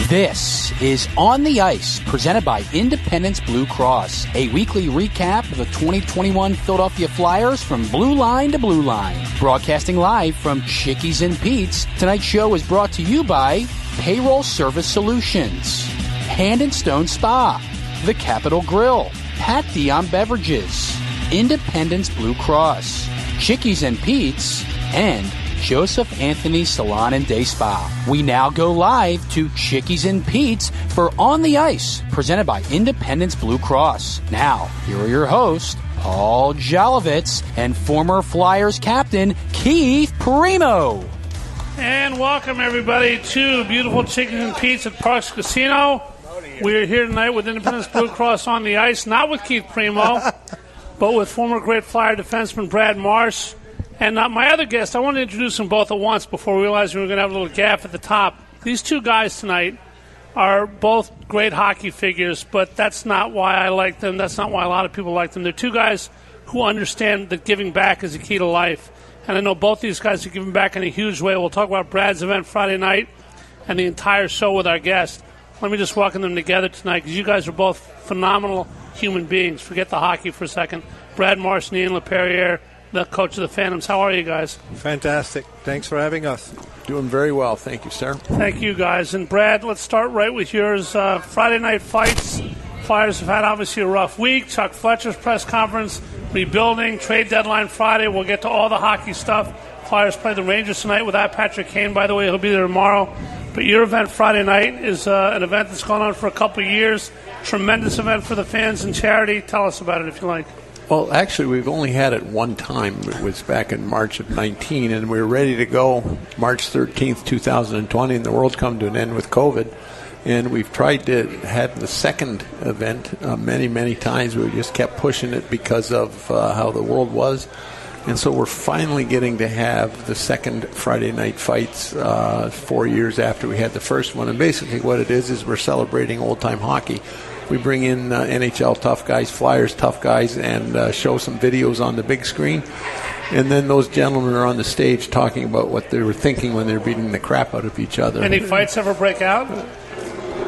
This is On the Ice, presented by Independence Blue Cross, a weekly recap of the 2021 Philadelphia Flyers from blue line to blue line. Broadcasting live from Chickies and Pete's, tonight's show is brought to you by Payroll Service Solutions, Hand and Stone Spa, The Capitol Grill, Pat Dion Beverages, Independence Blue Cross, Chickies and Pete's, and Joseph Anthony Salon and Day Spa. We now go live to Chickies and Pete's for On the Ice, presented by Independence Blue Cross. Now, here are your hosts, Paul Jolovitz and former Flyers captain Keith Primo. And welcome, everybody, to beautiful Chickies and Pete's at Parks Casino. We are here tonight with Independence Blue Cross On the Ice, not with Keith Primo, but with former great Flyer defenseman Brad Marsh. And my other guest, I want to introduce them both at once before we realized we were going to have a little gaffe at the top. These two guys tonight are both great hockey figures, but that's not why I like them. That's not why a lot of people like them. They're two guys who understand that giving back is the key to life. And I know both these guys are giving back in a huge way. We'll talk about Brad's event Friday night and the entire show with our guest. Let me just welcome them together tonight because you guys are both phenomenal human beings. Forget the hockey for a second. Brad Marsh and Ian Laperrière, the coach of the Phantoms. How are you guys? Fantastic. Thanks for having us. Doing very well. Thank you, sir. Thank you, guys. And Brad, let's start right with yours. Friday night fights. Flyers have had obviously a rough week. Chuck Fletcher's press conference, rebuilding, trade deadline Friday. We'll get to all the hockey stuff. Flyers play the Rangers tonight without Patrick Kane, by the way. He'll be there tomorrow. But your event Friday night is an event that's gone on for a couple of years. Tremendous event for the fans and charity. Tell us about it if you like. Well, actually, we've only had it one time. It was back in March of 19, and we were ready to go March 13th, 2020, and the world's come to an end with COVID. And we've tried to have the second event many, many times. We just kept pushing it because of how the world was. And so we're finally getting to have the second Friday night fights 4 years after we had the first one. And basically what it is we're celebrating old-time hockey. We bring in NHL tough guys, Flyers tough guys, and show some videos on the big screen. And then those gentlemen are on the stage talking about what they were thinking when they were beating the crap out of each other. Any fights ever break out?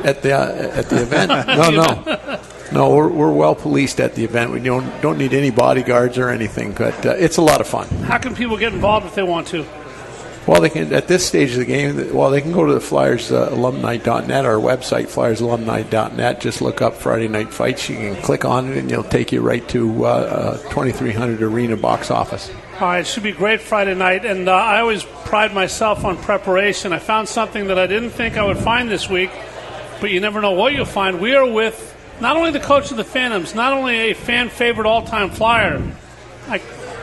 At the event? No, we're well policed at the event. We don't need any bodyguards or anything, but it's a lot of fun. How can people get involved if they want to? Well, they can at this stage of the game. They can go to the Flyers alumni.net, our website, FlyersAlumni.net. Just look up Friday Night Fights. You can click on it, and it'll take you right to 2300 Arena box office. All right, it should be great Friday night, and I always pride myself on preparation. I found something that I didn't think I would find this week, but you never know what you'll find. We are with not only the coach of the Phantoms, not only a fan-favorite all-time Flyer,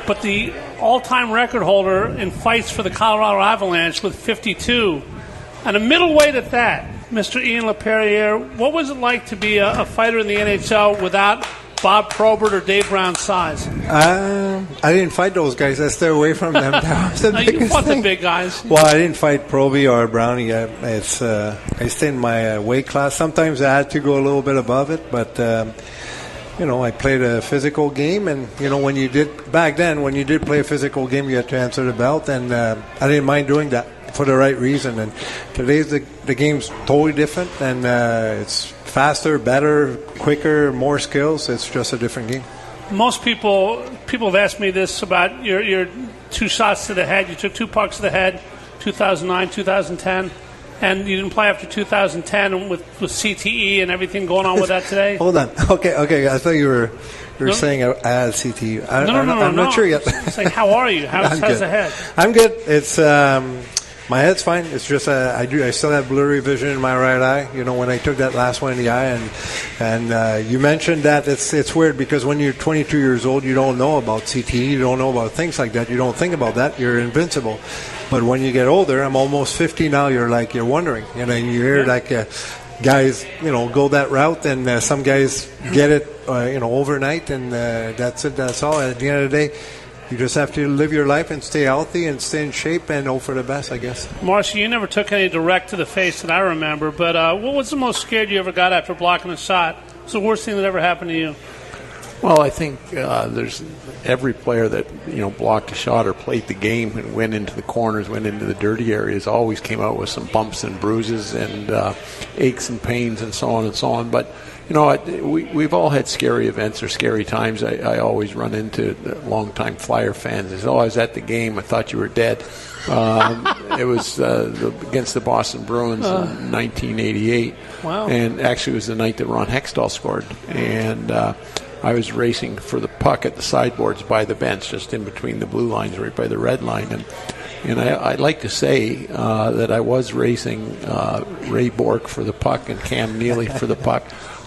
but the all-time record holder in fights for the Colorado Avalanche with 52. And a middleweight at that, Mr. Ian Laperrière. What was it like to be a fighter in the NHL without Bob Probert or Dave Brown's size? I didn't fight those guys. I stay away from them. That was the biggest you fought thing. The big guys. Well, I didn't fight Proby or Brownie. I stayed in my weight class. Sometimes I had to go a little bit above it, but I played a physical game, and when you did play a physical game, you had to answer the belt, and I didn't mind doing that for the right reason. And today's the game's totally different, and it's faster, better, quicker, more skills. It's just a different game. Most people have asked me this about your two shots to the head. You took two pucks to the head, 2009, 2010. And you didn't play after 2010 with CTE and everything going on with that today? Hold on. Okay. I thought you were saying I had CTE. I'm not sure yet. It's like, how are you? How's the head? I'm good. It's my head's fine. It's just I still have blurry vision in my right eye. When I took that last one in the eye, and you mentioned that it's weird because when you're 22 years old, you don't know about CTE, you don't know about things like that, you don't think about that. You're invincible. But when you get older, I'm almost 50 now. You're wondering. You hear guys, go that route, and some guys get it, overnight, and that's it. That's all. At the end of the day, you just have to live your life and stay healthy and stay in shape and hope for the best, I guess. Marcia, you never took any direct to the face that I remember, but what was the most scared you ever got after blocking a shot? What's the worst thing that ever happened to you? Well, I think there's every player that blocked a shot or played the game and went into the corners, went into the dirty areas, always came out with some bumps and bruises and aches and pains and so on and so on. But we've all had scary events or scary times. I always run into longtime Flyer fans. They say, "Oh, I was at the game. I thought you were dead." It was against the Boston Bruins in 1988. Wow. And actually it was the night that Ron Hextall scored. And I was racing for the puck at the sideboards by the bench, just in between the blue lines, right by the red line. And I'd like to say that I was racing Ray Bourque for the puck and Cam Neely for the puck.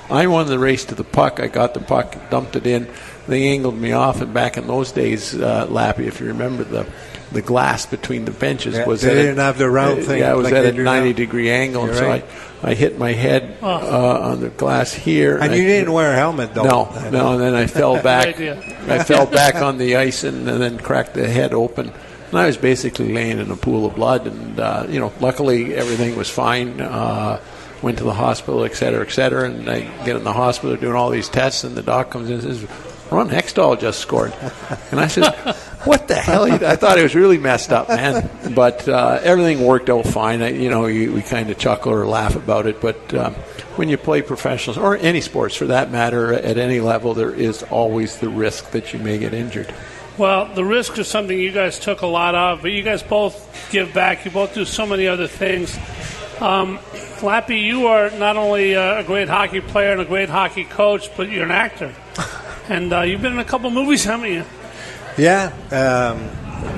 I won the race to the puck. I got the puck, dumped it in. They angled me off. And back in those days, Lappy, if you remember, the glass between the benches was they didn't have the round thing. Yeah, it was like at a now. 90-degree angle. You're And so right. I hit my head on the glass here. And you didn't wear a helmet, though. No, and then I fell back. Good idea. I fell back on the ice and then cracked the head open. And I was basically laying in a pool of blood. And, luckily everything was fine. Went to the hospital, et cetera, and I get in the hospital doing all these tests, and the doc comes in and says, "Ron Hextall just scored." And I said, "What the hell?" I thought it was really messed up, man. But everything worked out fine. We kind of chuckle or laugh about it. But when you play professionals, or any sports for that matter, at any level, there is always the risk that you may get injured. Well, the risk is something you guys took a lot of, but you guys both give back. You both do so many other things. Lappy, you are not only a great hockey player and a great hockey coach, but you're an actor. And you've been in a couple movies, haven't you? Yeah.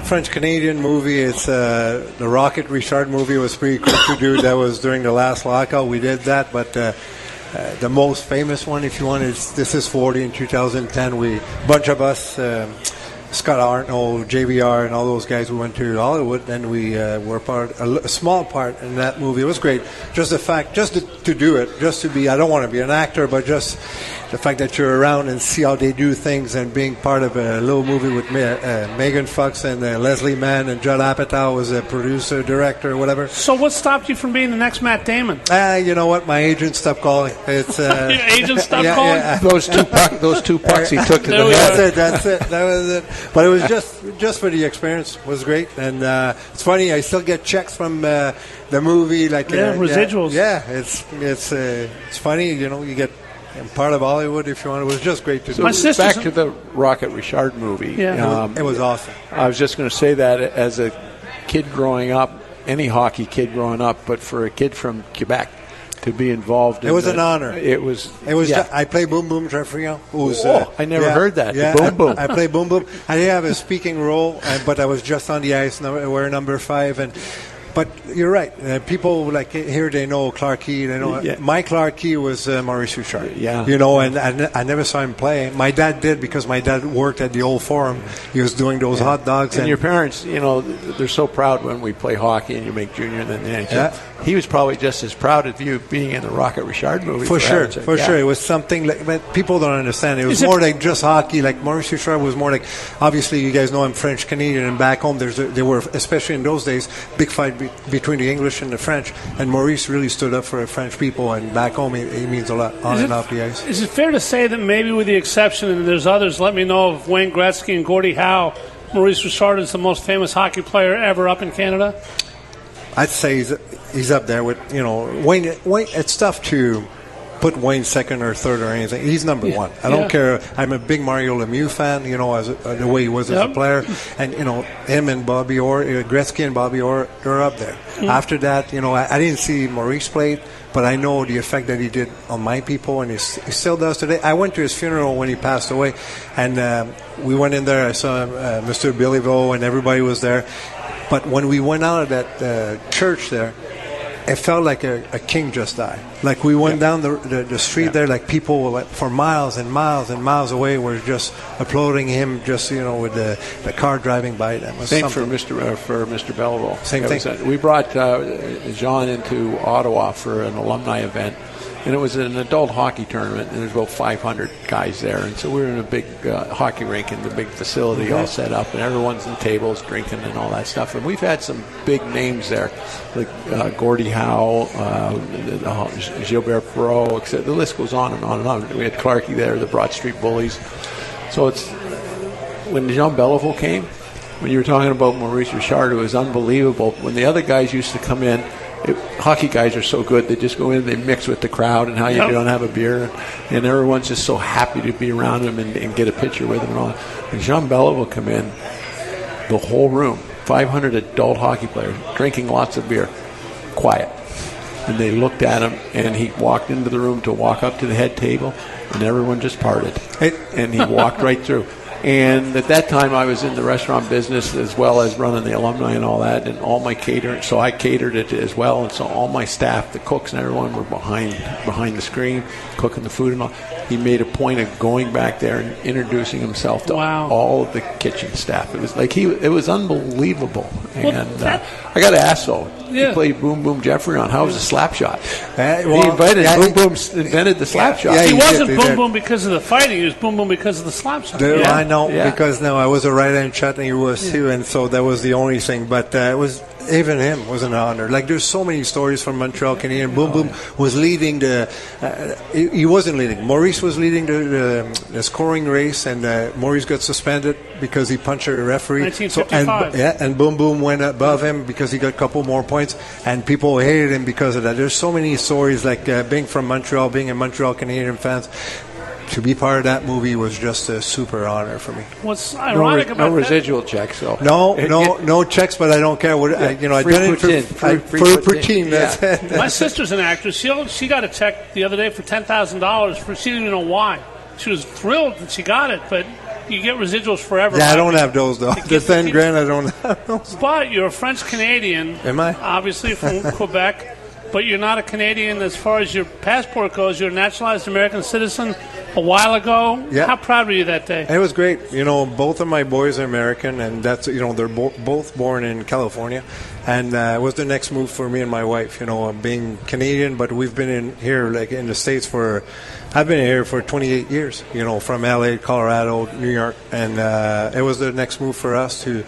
French-Canadian movie. It's the Rocket Richard movie. Was pretty cool to do. That was during the last lockout. We did that. But the most famous one, if you want, is This Is 40 in 2010. A bunch of us, Scott Arnold, JVR, and all those guys, we went to Hollywood, and we were a small part in that movie. It was great. Just the fact, to do it, just to be, I don't want to be an actor, but just the fact that you're around and see how they do things, and being part of a little movie with Megan Fox and Leslie Mann and Judd Apatow was a producer, director, whatever. So what stopped you from being the next Matt Damon? You know what? My agent stopped calling. It's Your agent stopped calling? Yeah. Those two pucks he took to the head. That's it. That was it. But it was just for the experience. It was great. And it's funny, I still get checks from the movie. Residuals. Yeah, it's funny. You get part of Hollywood if you want. It was just great to do. My sister's Back to the Rocket Richard movie. Yeah. It was awesome. I was just going to say that as a kid growing up, any hockey kid growing up, but for a kid from Quebec to be involved in it was an honor. It was. I play Boom Boom Trefrio. I never heard that. Yeah, Boom Boom. I play Boom Boom. I didn't have a speaking role, but I was just on the ice. We're number 5, but you're right. People like here, they know Clark Key. They know my Clark Key was Maurice Richard. Yeah. And I never saw him play. My dad did, because my dad worked at the old Forum. He was doing those hot dogs. And your parents, they're so proud when we play hockey and you make junior and then the NHL. Yeah. He was probably just as proud of you being in the Rocket Richard movie. For sure. It was something but people don't understand. It was more like just hockey. Like Maurice Richard was more like, obviously you guys know I'm French Canadian, and back home there were, especially in those days, big fight between the English and the French. And Maurice really stood up for the French people, and back home he means a lot on and off the ice. Is it fair to say that maybe with the exception, and there's others, let me know, of Wayne Gretzky and Gordie Howe, Maurice Richard is the most famous hockey player ever up in Canada? I'd say he's up there with, Wayne. It's tough to put Wayne second or third or anything. He's number one. I don't care. I'm a big Mario Lemieux fan, as the way he was as a player. And, him and Bobby Orr, Gretzky and Bobby Orr, they're up there. After that, I didn't see Maurice play, but I know the effect that he did on my people, and he still does today. I went to his funeral when he passed away, and we went in there. I saw Mr. Billyville, and everybody was there. But when we went out of that church there, it felt like a king just died. Like we went down the street there, like people were for miles and miles and miles away were just applauding him, just with the car driving by them. Same for Mr. Belleville. Same thing. We brought John into Ottawa for an alumni event, and it was an adult hockey tournament, and there's about 500 guys there. And so we were in a big hockey rink in the big facility all set up, and everyone's in tables drinking and all that stuff. And we've had some big names there, like Gordie Howe, Gilbert Perreault, etc. The list goes on and on and on. We had Clarkey there, the Broad Street Bullies. So it's when Jean Beliveau came, when you were talking about Maurice Richard, it was unbelievable. When the other guys used to come in, hockey guys are so good. They just go in, they mix with the crowd, and how you doing, have a beer, and everyone's just so happy to be around him and get a picture with him and all. And Jean Beliveau will come in, the whole room, 500 adult hockey players, drinking lots of beer, quiet. And they looked at him, and he walked into the room to walk up to the head table, and everyone just parted. And he walked right through. And at that time, I was in the restaurant business as well as running the alumni and all that, and all my catering. So I catered it as well, and so all my staff, the cooks and everyone, were behind the screen, cooking the food and all. He made a point of going back there and introducing himself to all of the kitchen staff. It was like it was unbelievable. And I got to ask though, he played Boom Boom Jeffrey on. How was the slap shot? He invented the slap shot. Yeah, he wasn't Boom Boom because of the fighting. He was Boom Boom because of the slap shot. I know, because I was a right-hand shot and he was too, and so that was the only thing. But it was even him was an honor. Like there's so many stories from Montreal Canadiens. Boom Boom was leading he wasn't leading. Maurice was leading the scoring race, and Maurice got suspended because he punched a referee. 1955. And Boom Boom went above him because he got a couple more points, and people hated him because of that. There's so many stories, like being from Montreal, being a Montreal Canadian fans. To be part of that movie was just a super honor for me. What's ironic about no residual checks, so no checks, but I don't care what I done it for team. That's it. My sister's an actress. She got a check the other day for $10,000 for she didn't even know why. She was thrilled that she got it, but you get residuals forever. Yeah, I don't have those though. The $10,000 I don't have those. But you're a French Canadian. Am I? Obviously from Quebec. But you're not a Canadian as far as your passport goes. You're a naturalized American citizen a while ago. Yeah. How proud were you that day? It was great. Both of my boys are American, and that's they're both born in California. And it was the next move for me and my wife, being Canadian, but we've been in the States I've been here for 28 years, from LA, Colorado, New York. And it was the next move for us to,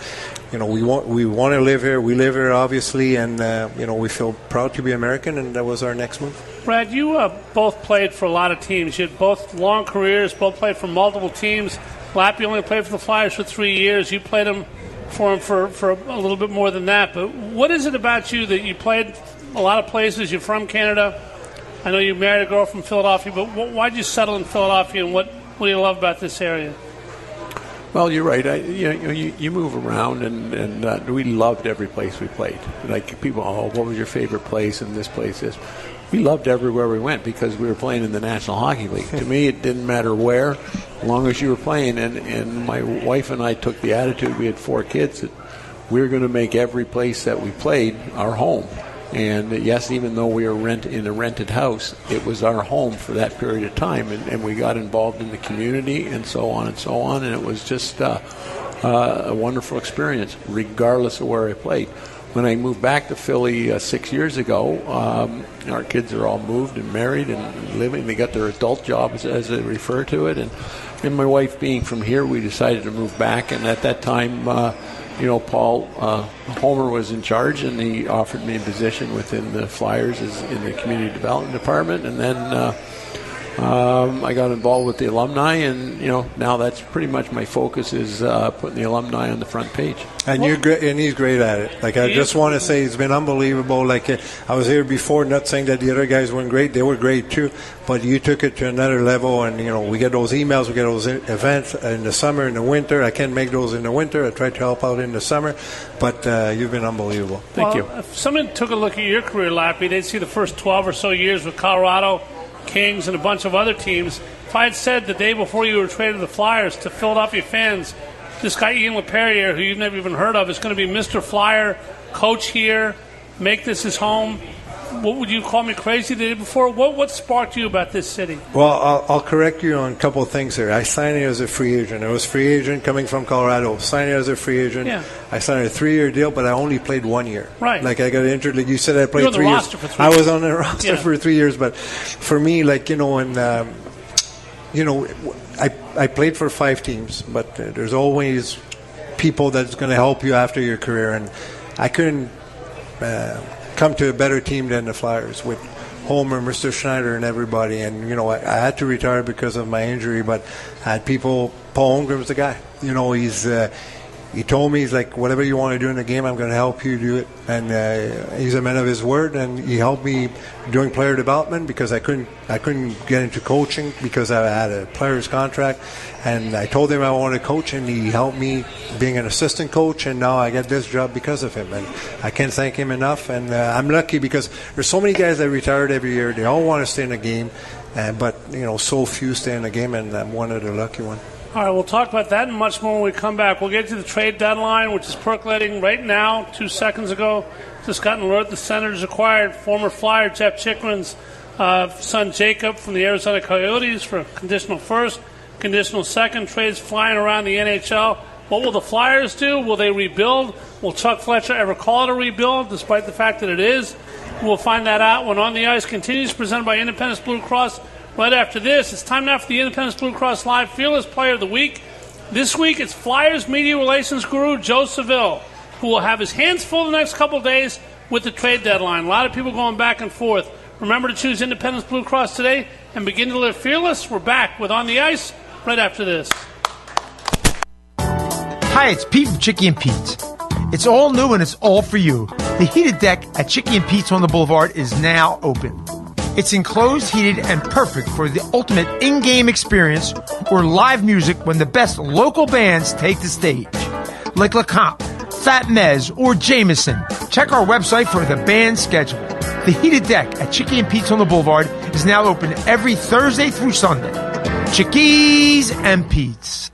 we want to live here. We live here, obviously, and, we feel proud to be American, and that was our next move. Brad, you both played for a lot of teams. You had both long careers, both played for multiple teams. Lappy only played for the Flyers for 3 years. You played for him for a little bit more than that. But what is it about you that you played a lot of places? You're from Canada. I know you married a girl from Philadelphia, but why'd you settle in Philadelphia, and what do you love about this area? Well, you're right. You move around, and we loved every place we played. Like people, what was your favorite place? And this place is. We loved everywhere we went because we were playing in the National Hockey League. To me, it didn't matter where, as long as you were playing. And my wife and I took the attitude, we had 4 kids, that we were going to make every place that we played our home. And yes, even though we were in a rented house, it was our home for that period of time. And we got involved in the community and so on and so on. And it was just a wonderful experience, regardless of where I played. When I moved back to Philly 6 years ago, our kids are all moved and married and living. They got their adult jobs, as they refer to it. And my wife being from here, we decided to move back. And at that time, Paul Homer was in charge, and he offered me a position within the Flyers in the community development department. And then I got involved with the alumni, and now that's pretty much my focus, is putting the alumni on the front page. And you're great, and he's great at it. Like, I just want to say, it's been unbelievable. Like, I was here before, not saying that the other guys weren't great; they were great too. But you took it to another level, and we get those emails, we get those events in the summer, in the winter. I can't make those in the winter. I try to help out in the summer, but you've been unbelievable. Thank you. If someone took a look at your career, Lappy, they'd see the first 12 or so years with Colorado, Kings, and a bunch of other teams. If I had said the day before you were traded to the Flyers to Philadelphia fans, this guy Ian Laperrière, who you've never even heard of, is going to be Mr. Flyer, coach here, make this his home, what would you call me crazy the day before? What sparked you about this city? Well, I'll correct you on a couple of things here. I signed here as a free agent. I was free agent coming from Colorado. Signed here as a free agent. Yeah. I signed a 3-year deal, but I only played 1 year. Right. Like, I got injured. Like you said, I played 3 years. I was on the roster for 3 years, but for me, like, I played for 5 teams, but there's always people that's going to help you after your career, and I couldn't come to a better team than the Flyers with Homer, Mr. Schneider, and everybody. And, you know, I had to retire because of my injury, but I had people. Paul Holmgren's the guy. You know, he told me, he's like, whatever you want to do in the game, I'm going to help you do it. And he's a man of his word, and he helped me doing player development because I couldn't get into coaching because I had a player's contract. And I told him I wanted to coach, and he helped me being an assistant coach, and now I get this job because of him. And I can't thank him enough. And I'm lucky because there's so many guys that retired every year. They all want to stay in the game, but, you know, so few stay in the game, and I'm one of the lucky ones. All right, we'll talk about that and much more when we come back. We'll get to the trade deadline, which is percolating right now. 2 seconds ago, just got an alert the Senators acquired former Flyer Jeff Chikrin's son Jacob from the Arizona Coyotes for conditional first, conditional second. Trades flying around the NHL. What will the Flyers do? Will they rebuild? Will Chuck Fletcher ever call it a rebuild, despite the fact that it is? We'll find that out when On the Ice continues, presented by Independence Blue Cross. Right after this, it's time now for the Independence Blue Cross Live Fearless Player of the Week. This week, it's Flyers media relations guru Joe Seville, who will have his hands full the next couple of days with the trade deadline. A lot of people going back and forth. Remember to choose Independence Blue Cross today and begin to live fearless. We're back with On the Ice right after this. Hi, it's Pete from Chicky and Pete's. It's all new and it's all for you. The heated deck at Chicky and Pete's on the Boulevard is now open. It's enclosed, heated, and perfect for the ultimate in-game experience or live music when the best local bands take the stage. Like LeComp, Fat Mez, or Jameson. Check our website for the band schedule. The heated deck at Chicky and Pete's on the Boulevard is now open every Thursday through Sunday. Chickies and Pete's.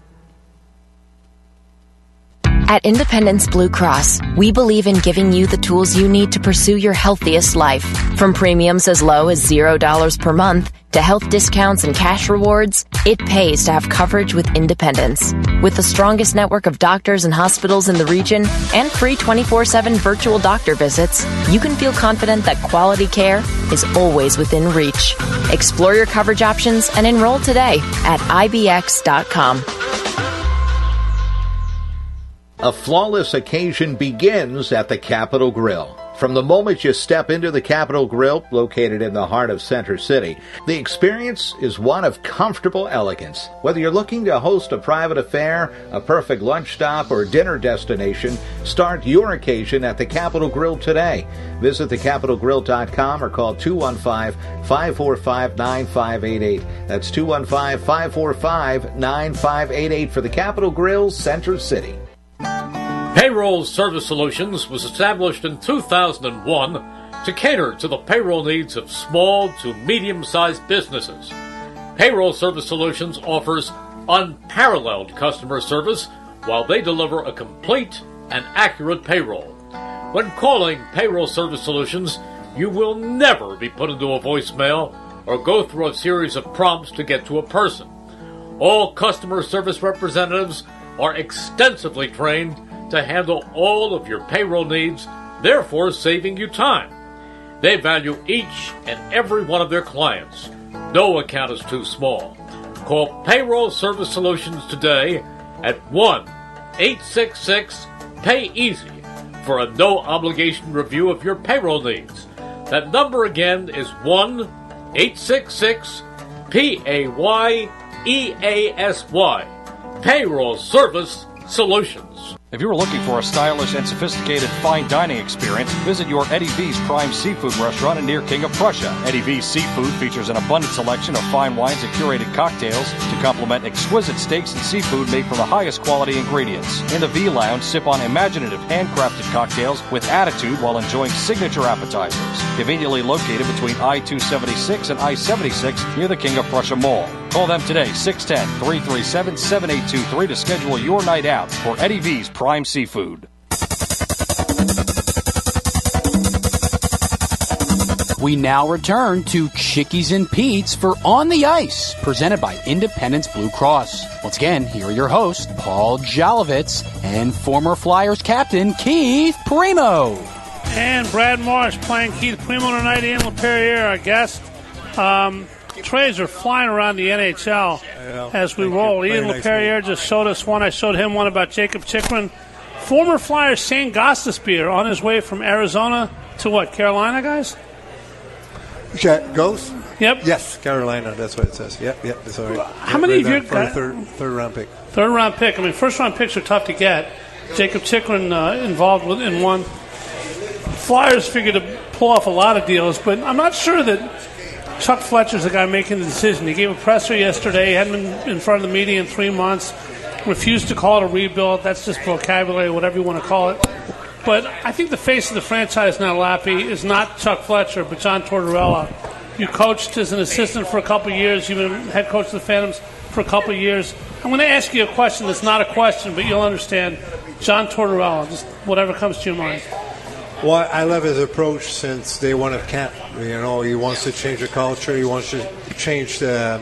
At Independence Blue Cross, we believe in giving you the tools you need to pursue your healthiest life. From premiums as low as $0 per month to health discounts and cash rewards, it pays to have coverage with Independence. With the strongest network of doctors and hospitals in the region and free 24/7 virtual doctor visits, you can feel confident that quality care is always within reach. Explore your coverage options and enroll today at ibx.com. A flawless occasion begins at the Capitol Grill. From the moment you step into the Capitol Grill, located in the heart of Center City, the experience is one of comfortable elegance. Whether you're looking to host a private affair, a perfect lunch stop, or dinner destination, start your occasion at the Capitol Grill today. Visit thecapitolgrill.com or call 215-545-9588. That's 215-545-9588 for the Capitol Grill, Center City. Payroll Service Solutions was established in 2001 to cater to the payroll needs of small to medium-sized businesses. Payroll Service Solutions offers unparalleled customer service while they deliver a complete and accurate payroll. When calling Payroll Service Solutions, you will never be put into a voicemail or go through a series of prompts to get to a person. All customer service representatives are extensively trained to handle all of your payroll needs, therefore saving you time. They value each and every one of their clients. No account is too small. Call Payroll Service Solutions today at 1-866-PAY-EASY for a no-obligation review of your payroll needs. That number again is 1-866-PAYEASY. Payroll Service Solutions. If you're looking for a stylish and sophisticated fine dining experience, visit your Eddie V's Prime Seafood restaurant near King of Prussia. Eddie V's Seafood features an abundant selection of fine wines and curated cocktails to complement exquisite steaks and seafood made from the highest quality ingredients. In the V Lounge, sip on imaginative handcrafted cocktails with attitude while enjoying signature appetizers. Conveniently located between I-276 and I-76 near the King of Prussia Mall. Call them today, 610-337-7823 to schedule your night out for Eddie V's Prime Seafood. We now return to Chickies and Pete's for On the Ice, presented by Independence Blue Cross. Once again, here are your hosts, Paul Jolovitz and former Flyers captain Keith Primo. And Brad Marsh playing Keith Primo tonight. Ian Laperrière, our guest. Trades are flying around the NHL as we roll. Ian Laperrière just showed us one. I showed him one about Jacob Chikrin. Former Flyer Shane Gostisbehere on his way from Arizona to what, Carolina, guys? Ghost? Yep. Yes, Carolina. That's what it says. Yep. It's all right. How many of you got third round pick? Third round pick. I mean, first round picks are tough to get. Jacob Chikrin involved in one. Flyers figured to pull off a lot of deals, but I'm not sure that Chuck Fletcher's the guy making the decision. He gave a presser yesterday. He hadn't been in front of the media in 3 months. Refused to call it a rebuild. That's just vocabulary, whatever you want to call it. But I think the face of the franchise now, Lappy, is not Chuck Fletcher, but John Tortorella. You coached as an assistant for a couple of years. You've been head coach of the Phantoms for a couple of years. I'm going to ask you a question that's not a question, but you'll understand. John Tortorella, just whatever comes to your mind. Well, I love his approach since day one of camp. You know, he wants to change the culture. He wants to change the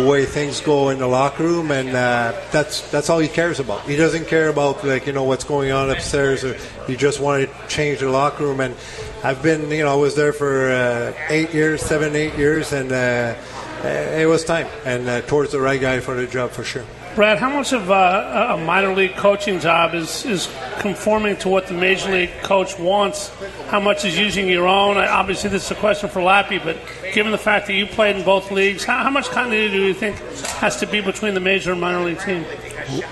way things go in the locker room, and that's all he cares about. He doesn't care about what's going on upstairs. Or he just wanted to change the locker room. And I've been, I was there for 8 years, and it was time. And towards the right guy for the job for sure. Brad, how much of a minor league coaching job is conforming to what the major league coach wants? How much is using your own? Obviously, this is a question for Lappy, but given the fact that you played in both leagues, how much continuity do you think has to be between the major and minor league team?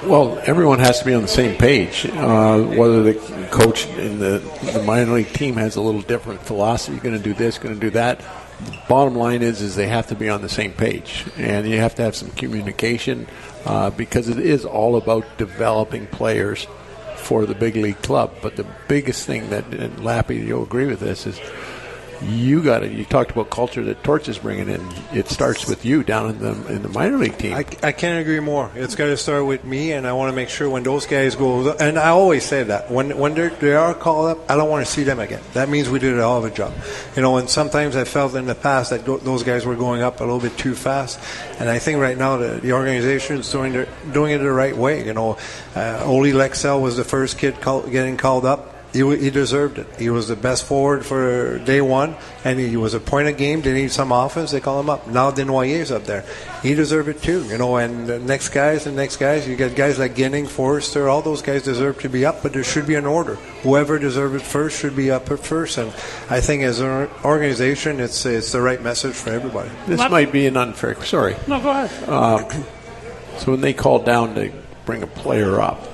Well, everyone has to be on the same page. Whether the coach in the minor league team has a little different philosophy, going to do this, going to do that. The bottom line is they have to be on the same page, and you have to have some communication because it is all about developing players for the big league club. But the biggest thing that, and Lappy, you'll agree with this, is you talked about culture that Torch is bringing in. It starts with you down in the minor league team. I can't agree more. It's got to start with me, and I want to make sure when those guys go, and I always say that when they are called up, I don't want to see them again. That means we did a hell of a job. And sometimes I felt in the past that those guys were going up a little bit too fast, and I think right now the organization is doing it the right way. Oli Lexell was the first kid getting called up. He deserved it. He was the best forward for day one, and he was a point a game. They need some offense. They call him up. Now Desnoyers up there. He deserved it too. And the next guys. You get guys like Ginning, Forrester. All those guys deserve to be up, but there should be an order. Whoever deserves it first should be up at first. And I think as an organization, it's the right message for everybody. This might be an unfair. Sorry. No, go ahead. So when they call down to bring a player up,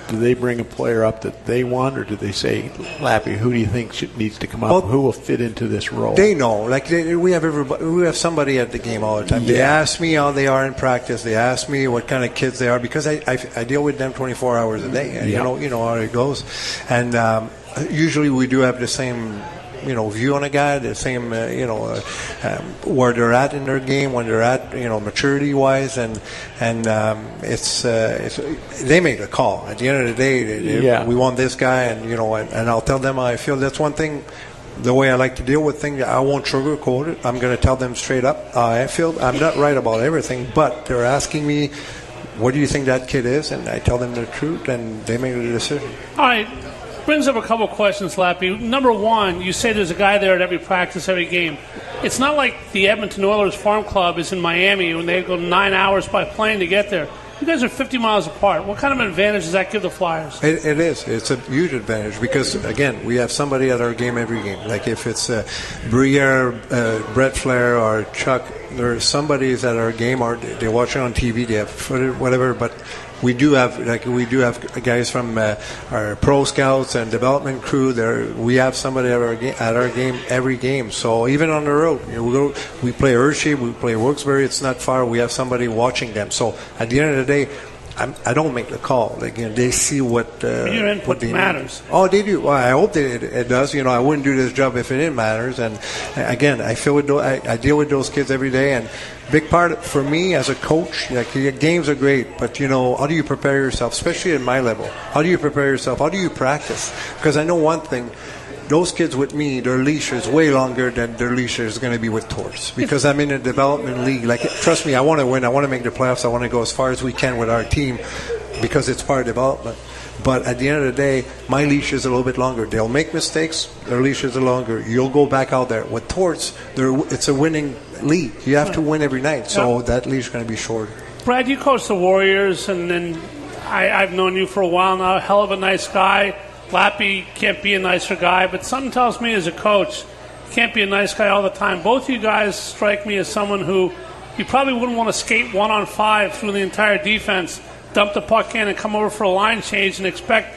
do they bring a player up that they want, or do they say, Lappy, who do you think needs to come up? Well, who will fit into this role? They know. We have everybody. We have somebody at the game all the time. Yeah. They ask me how they are in practice. They ask me what kind of kids they are, because I deal with them 24 hours a day. And you know how it goes. And usually we do have the same view on a guy, the same, where they're at in their game, when they're at, maturity-wise, and it's they make the call. At the end of the day, we want this guy, and I'll tell them how I feel. That's one thing. The way I like to deal with things, I won't sugarcoat it. I'm going to tell them straight up. I feel I'm not right about everything, but they're asking me, what do you think that kid is? And I tell them the truth, and they make the decision. All right. Brings up a couple of questions, Lappy. Number one, you say there's a guy there at every practice, every game. It's not like the Edmonton Oilers Farm Club is in Miami when they go 9 hours by plane to get there. You guys are 50 miles apart. What kind of an advantage does that give the Flyers? It is. It's a huge advantage because, again, we have somebody at our game every game. Like if it's Briere, Brett Flair, or Chuck, there's somebody's at our game, or they're watching on TV, they have footage, whatever, but we do have guys from our pro scouts and development crew. We have somebody at our game every game. So even on the road, we play Hershey, we play Wilkes-Barre. It's not far. We have somebody watching them. So at the end of the day, I don't make the call. They see what your input matters. Oh, they do. Well, I hope it does. I wouldn't do this job if it didn't matters. And again, I deal with those kids every day. And big part for me as a coach, games are great, but how do you prepare yourself, especially at my level? How do you prepare yourself? How do you practice? Because I know one thing. Those kids with me, their leash is way longer than their leash is going to be with Torts, because I'm in a development league. Trust me, I want to win. I want to make the playoffs. I want to go as far as we can with our team because it's part of development. But at the end of the day, my leash is a little bit longer. They'll make mistakes. Their leash is longer. You'll go back out there. With Torts, it's a winning league. You have to win every night, so that leash is going to be shorter. Brad, you coach the Warriors, and then I've known you for a while now. Hell of a nice guy. Lappy can't be a nicer guy, but something tells me as a coach, can't be a nice guy all the time. Both you guys strike me as someone who you probably wouldn't want to skate 1-on-5 through the entire defense, dump the puck in and come over for a line change and expect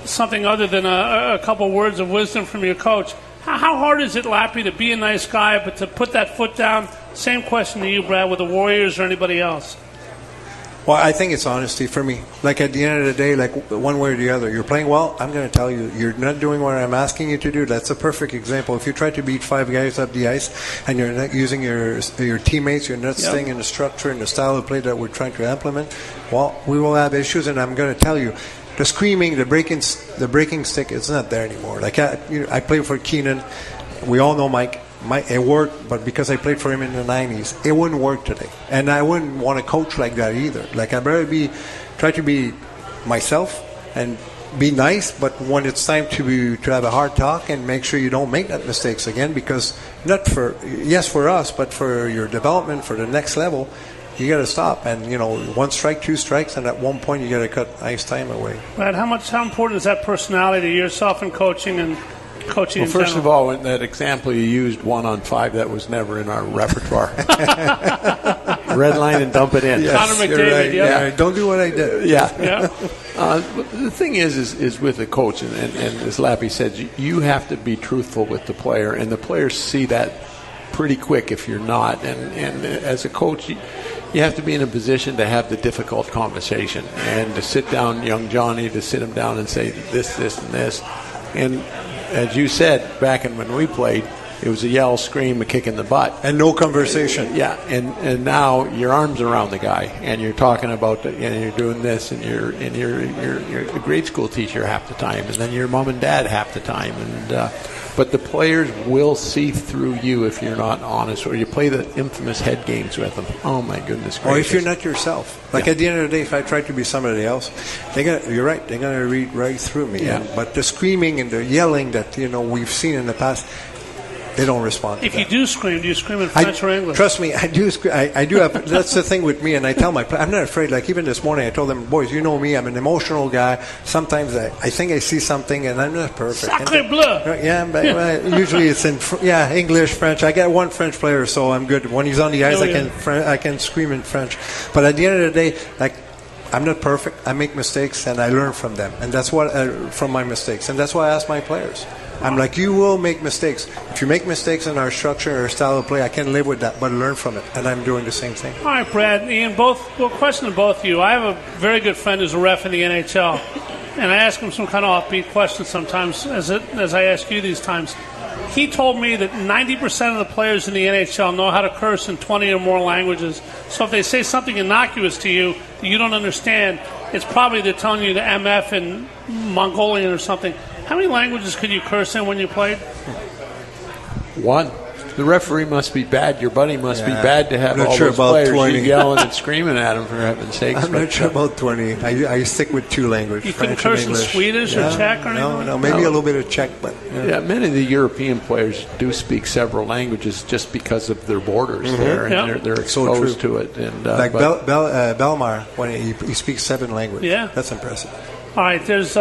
something other than a couple words of wisdom from your coach. How hard is it, Lappy, to be a nice guy, but to put that foot down? Same question to you, Brad, with the Warriors or anybody else. Well, I think it's honesty for me. Like, at the end of the day, like, one way or the other, you're playing well, I'm going to tell you, you're not doing what I'm asking you to do. That's a perfect example. If you try to beat 5 guys up the ice and you're not using your teammates, you're not staying in the structure and the style of play that we're trying to implement, well, we will have issues, and I'm going to tell you, the screaming, the breaking stick, it's not there anymore. Like, I played for Keenan. We all know Mike. It worked, but because I played for him in the 90s, it wouldn't work today. And I wouldn't want to coach like that either. Like, I'd rather try to be myself and be nice, but when it's time to have a hard talk and make sure you don't make that mistakes again, because for us, but for your development, for the next level, you got to stop. And, 1 strike, 2 strikes, and at one point you got to cut ice time away. Brad, how important is that personality to yourself in coaching and coaching in first general? of all, in that example you used 1-on-5, that was never in our repertoire. Red line and dump it in. Yes, Connor McDavid, right. Yeah, don't do what I did. Yeah. The thing is with the coach, and as Lappy said, you have to be truthful with the player, and the players see that pretty quick if you're not. And as a coach, you have to be in a position to have the difficult conversation and to sit down young Johnny, to sit him down and say this, and this. And as you said, back when we played, it was a yell, scream, a kick in the butt. And no conversation. Yeah, and now your arm's around the guy, and you're talking about, and you're doing this, and you're a grade school teacher half the time, and then your mom and dad half the time. But the players will see through you if you're not honest, or you play the infamous head games with them. Oh, my goodness gracious. Or if you're not yourself. Like, at the end of the day, if I try to be somebody else, you're right, they're going to read right through me. Yeah. But the screaming and the yelling that, we've seen in the past, they don't respond to If that. you do scream, do you scream in French or English? Trust me, I do. I do have. That's the thing with me, and I tell I'm not afraid. Like, even this morning, I told them, boys, you know me, I'm an emotional guy. Sometimes I think I see something, and I'm not perfect. Sacre bleu. Yeah, but usually it's in English, French. I got one French player, so I'm good. When he's on the ice, I can scream in French. But at the end of the day, like, I'm not perfect. I make mistakes, and I learn from them, and that's what from my mistakes, and that's why I ask my players. I'm like, you will make mistakes. If you make mistakes in our structure or style of play, I can live with that, but learn from it. And I'm doing the same thing. All right, Brad, Ian, question to both of you. I have a very good friend who's a ref in the NHL, and I ask him some kind of offbeat questions sometimes, as I ask you these times. He told me that 90% of the players in the NHL know how to curse in 20 or more languages. So if they say something innocuous to you that you don't understand, it's probably they're telling you the MF in Mongolian or something. How many languages could you curse in when you played? 1. The referee must be bad. Your buddy must be bad to have all those about players 20. yelling and screaming at him, for heaven's sakes. I'm not sure about 20. I stick with 2 languages. You French couldn't curse and in English. Swedish or Czech or anything? No, maybe a little bit of Czech, but... Yeah, many of the European players do speak several languages just because of their borders there, and they're exposed to it. And like Belmar, when he speaks 7 languages. Yeah. That's impressive. All right, there's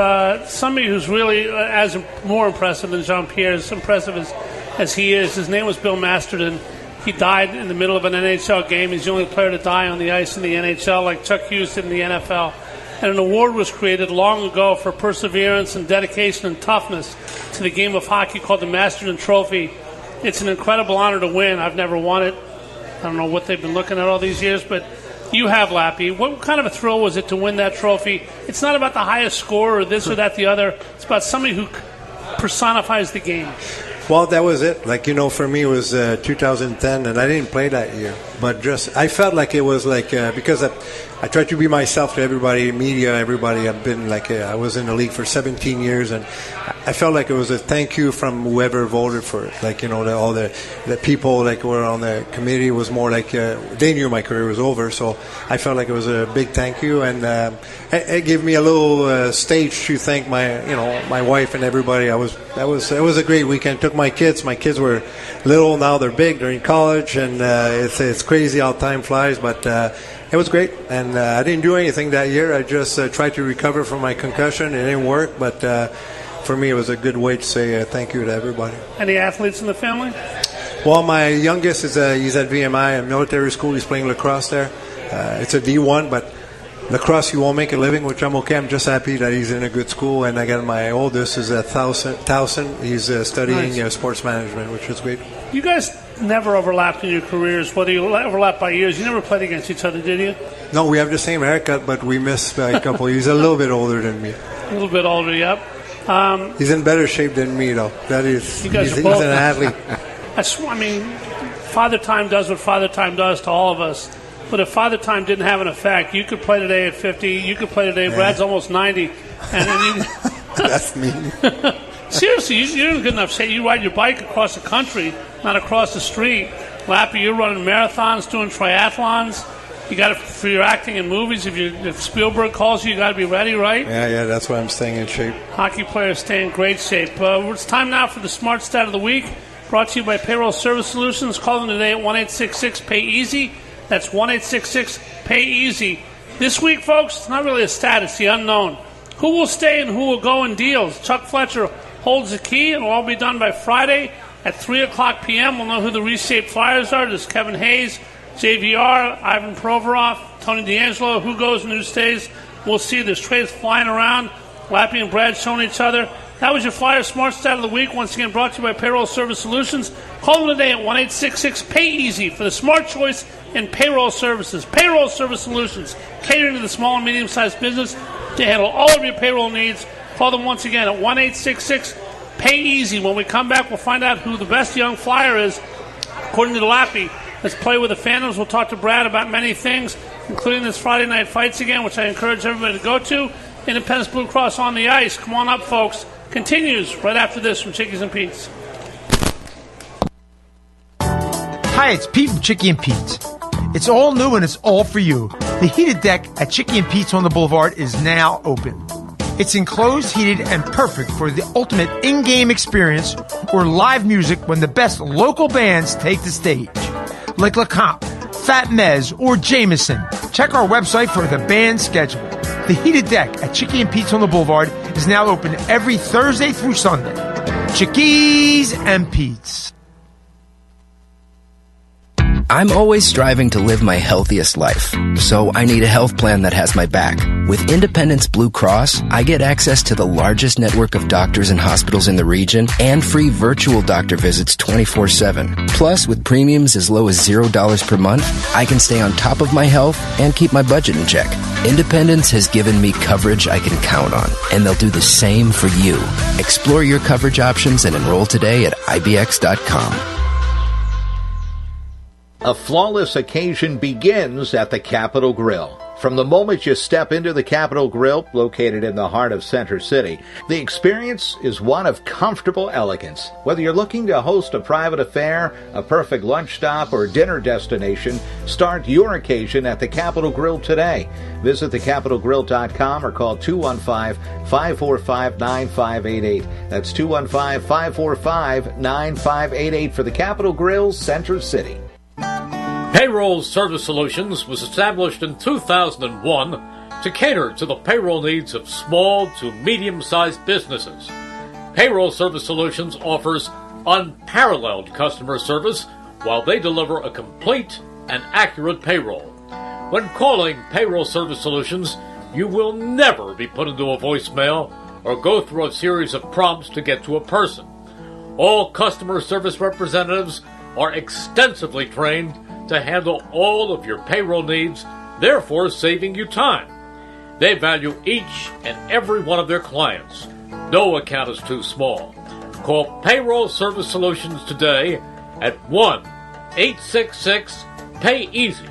somebody who's really more impressive than Jean-Pierre, as impressive as he is. His name was Bill Masterton. He died in the middle of an NHL game. He's the only player to die on the ice in the NHL, like Chuck Hughes did in the NFL. And an award was created long ago for perseverance and dedication and toughness to the game of hockey called the Masterton Trophy. It's an incredible honor to win. I've never won it. I don't know what they've been looking at all these years, but you have, Lappy. What kind of a thrill was it to win that trophy? It's not about the highest score or this or that, the other. It's about somebody who personifies the game. Well, that was it. Like, for me, it was 2010, and I didn't play that year. But I felt like it was like, because I tried to be myself to everybody, media, everybody. I've been I was in the league for 17 years, and I felt like it was a thank you from whoever voted for it. Like, all the people were on the committee was more like, they knew my career was over, so I felt like it was a big thank you, and it gave me a little stage to thank my wife and everybody. It was a great weekend. Took my kids. My kids were little, now they're big. They're in college, and it's crazy how time flies. But it was great, and I didn't do anything that year. I just tried to recover from my concussion. It didn't work, but for me, it was a good way to say thank you to everybody. Any athletes in the family? Well, my youngest is he's at VMI, a military school. He's playing lacrosse there. It's a D1, but lacrosse, you won't make a living, which I'm okay. I'm just happy that he's in a good school. And I got my oldest is at Towson. He's studying sports management, which is great. You guys never overlapped in your careers, whether you overlapped by years. You never played against each other, did you? No, we have the same haircut, but we missed by a couple. He's a little bit older than me. A little bit older, yep. He's in better shape than me, though. That is, he's an athlete. I mean, Father Time does what Father Time does to all of us. But if Father Time didn't have an effect, you could play today at 50. You could play today. Brad's almost 90. And That's mean. Seriously, you're in good enough shape. You ride your bike across the country, not across the street. Lappy, you're running marathons, doing triathlons. You got it for your acting in movies. If Spielberg calls you got to be ready, right? Yeah, that's why I'm staying in shape. Hockey players stay in great shape. It's time now for the Smart Stat of the Week, brought to you by Payroll Service Solutions. Call them today at 1-866-PAY-EASY. That's 1-866-PAY-EASY. This week, folks, it's not really a stat. It's the unknown. Who will stay and who will go in deals? Chuck Fletcher holds the key. It will all be done by Friday at 3 o'clock p.m. We'll know who the reshaped Flyers are. There's Kevin Hayes, JVR, Ivan Provorov, Tony D'Angelo. Who goes and who stays? We'll see. There's trades flying around. Lappy and Brad showing each other. That was your Flyer Smart Stat of the Week, once again brought to you by Payroll Service Solutions. Call them today at 1-866-PAY-EASY for the smart choice in payroll services. Payroll Service Solutions, catering to the small and medium-sized business to handle all of your payroll needs. Call them once again at 1-866-PAY-EASY. When we come back, we'll find out who the best young Flyer is, according to the Lappy. Let's play with the Phantoms. We'll talk to Brad about many things, including this Friday night fights again, which I encourage everybody to go to. Independence Blue Cross on the ice. Come on up, folks. Continues right after this from Chickies and Pete's. Hi, it's Pete from Chickie and Pete's. It's all new and it's all for you. The heated deck at Chickie and Pete's on the Boulevard is now open. It's enclosed, heated, and perfect for the ultimate in-game experience or live music when the best local bands take the stage. Like LeComp, Fat Mez, or Jameson. Check our website for the band schedule. The heated deck at Chickie and Pete's on the Boulevard is now open every Thursday through Sunday. Chickies and Pete's. I'm always striving to live my healthiest life, so I need a health plan that has my back. With Independence Blue Cross, I get access to the largest network of doctors and hospitals in the region and free virtual doctor visits 24/7. Plus, with premiums as low as $0 per month, I can stay on top of my health and keep my budget in check. Independence has given me coverage I can count on, and they'll do the same for you. Explore your coverage options and enroll today at IBX.com. A flawless occasion begins at the Capitol Grill. From the moment you step into the Capitol Grill, located in the heart of Center City, the experience is one of comfortable elegance. Whether you're looking to host a private affair, a perfect lunch stop, or dinner destination, start your occasion at the Capitol Grill today. Visit thecapitolgrill.com or call 215-545-9588. That's 215-545-9588 for the Capitol Grill, Center City. Payroll Service Solutions was established in 2001 to cater to the payroll needs of small to medium-sized businesses. Payroll Service Solutions offers unparalleled customer service while they deliver a complete and accurate payroll. When calling Payroll Service Solutions, you will never be put into a voicemail or go through a series of prompts to get to a person. All customer service representatives are extensively trained to handle all of your payroll needs, therefore saving you time. They value each and every one of their clients. No account is too small. Call Payroll Service Solutions today at 1-866-PAY-EASY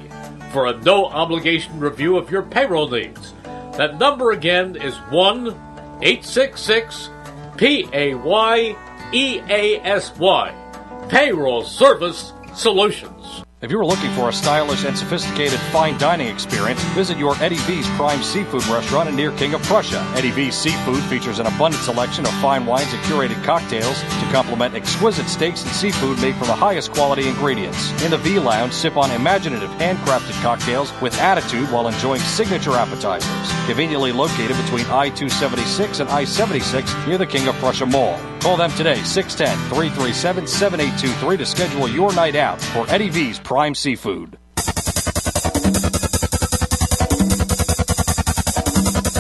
for a no-obligation review of your payroll needs. That number again is 1-866-PAYEASY. Payroll Service Solutions. If you are looking for a stylish and sophisticated fine dining experience, visit your Eddie V's Prime Seafood restaurant near King of Prussia. Eddie V's Seafood features an abundant selection of fine wines and curated cocktails to complement exquisite steaks and seafood made from the highest quality ingredients. In the V Lounge, sip on imaginative handcrafted cocktails with attitude while enjoying signature appetizers. Conveniently located between I-276 and I-76 near the King of Prussia Mall. Call them today, 610-337-7823 to schedule your night out for Eddie V's Prime Seafood.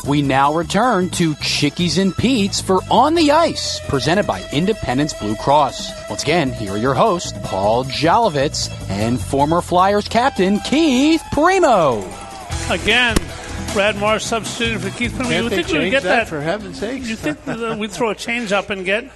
We now return to Chickies and Pete's for On the Ice, presented by Independence Blue Cross. Once again, here are your hosts, Paul Jolovitz and former Flyers captain Keith Primo. Again, Brad Marsh substituting for Keith Primo. Can't You they think we would change get that, for heaven's sakes? You think we'd throw a change up and get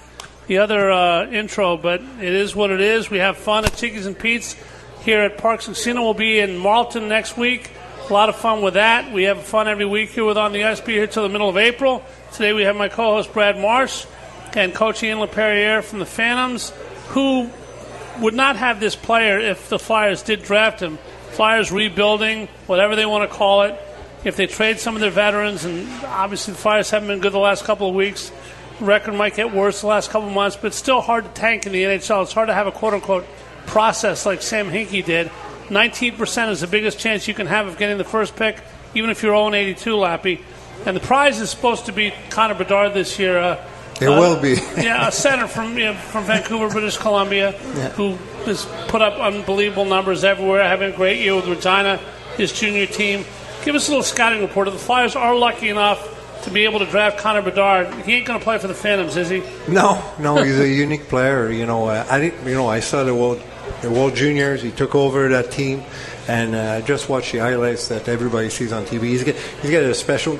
the other intro, but it is what it is. We have fun at Chickies and Pete's here at Parks Casino. We'll be in Marlton next week. A lot of fun with that. We have fun every week here with On the Ice. Be here till the middle of April. Today we have my co-host Brad Marsh and coaching in Laperrière from the Phantoms, who would not have this player if the Flyers did draft him. Flyers rebuilding, whatever they want to call it. If they trade some of their veterans, and obviously the Flyers haven't been good the last couple of weeks, the record might get worse the last couple of months, but it's still hard to tank in the NHL. It's hard to have a quote-unquote process like Sam Hinkie did. 19% is the biggest chance you can have of getting the first pick, even if you're 0-82, Lappy. And the prize is supposed to be Connor Bedard this year. It will be. Yeah, a center from Vancouver, British Columbia, who has put up unbelievable numbers everywhere, having a great year with Regina, his junior team. Give us a little scouting report. The Flyers are lucky enough to be able to draft Connor Bedard. He ain't going to play for the Phantoms, is he? No, he's a unique player. I saw the World Juniors. He took over that team, and just watch the highlights that everybody sees on TV. He's got a special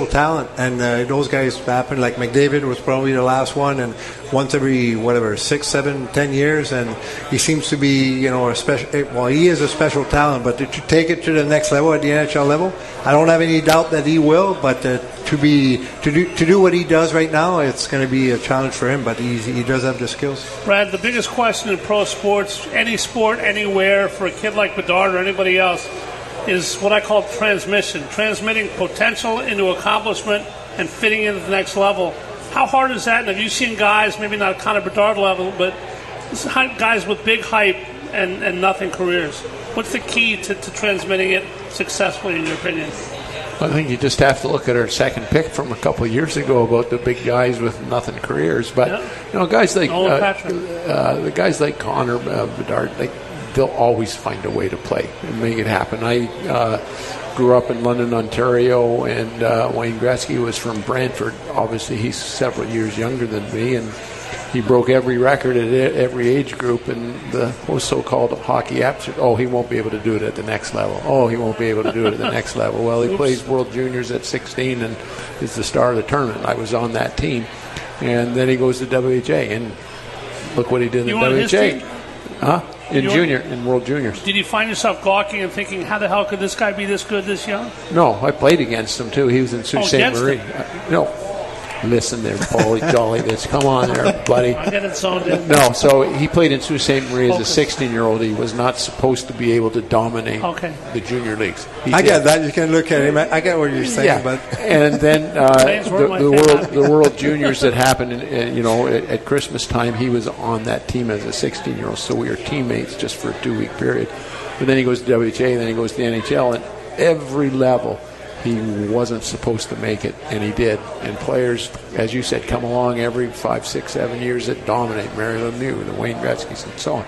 talent, and those guys happen. Like McDavid was probably the last one, and once every 6, 7, 10 years, and he seems to be a special. Well, he is a special talent, but to take it to the next level at the NHL level, I don't have any doubt that he will. But to do what he does right now, it's going to be a challenge for him. But he does have the skills. Brad, the biggest question in pro sports, any sport, anywhere, for a kid like Bedard or anybody else, is what I call transmitting potential into accomplishment and fitting into the next level. How hard is that? And have you seen guys, maybe not Connor Bedard level, but guys with big hype and nothing careers? What's the key to transmitting it successfully, in your opinion? I think you just have to look at our second pick from a couple of years ago about the big guys with nothing careers. But guys like the guys like Connor Bedard, they'll always find a way to play and make it happen. I grew up in London, Ontario, and Wayne Gretzky was from Brantford. Obviously, he's several years younger than me, and he broke every record at every age group. And the so-called hockey apps said, he won't be able to do it at the next level. He won't be able to do it at the next level. Well, he plays World Juniors at 16 and is the star of the tournament. I was on that team. And then he goes to WHA, and look what he did in WHA. In World Juniors. Did you find yourself gawking and thinking, how the hell could this guy be this good this young? No, I played against him, too. He was in Sault Ste. Marie. No. Listen there, Paulie Jolly. Come on there, buddy. I get it zoned in. No, so he played in Sault Ste. Marie as a 16-year-old. He was not supposed to be able to dominate the junior leagues. I get that. You can look at him. I get what you're saying. Yeah. But and then the World Juniors that happened, at Christmas time, he was on that team as a 16-year-old. So we were teammates just for a 2-week period. But then he goes to WHA, then he goes to the NHL, and every level he wasn't supposed to make it, and he did. And players, as you said, come along every 5, 6, 7 years that dominate. Mario Lemieux, the Wayne Gretzky's, and so on.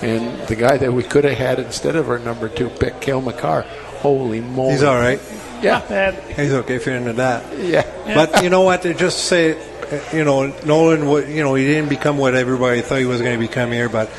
And the guy that we could have had instead of our number 2 pick, Cale Makar, holy moly. He's all right. Yeah. He's okay if you're into that. Yeah. But you know what? They just say, Nolan, he didn't become what everybody thought he was going to become here, but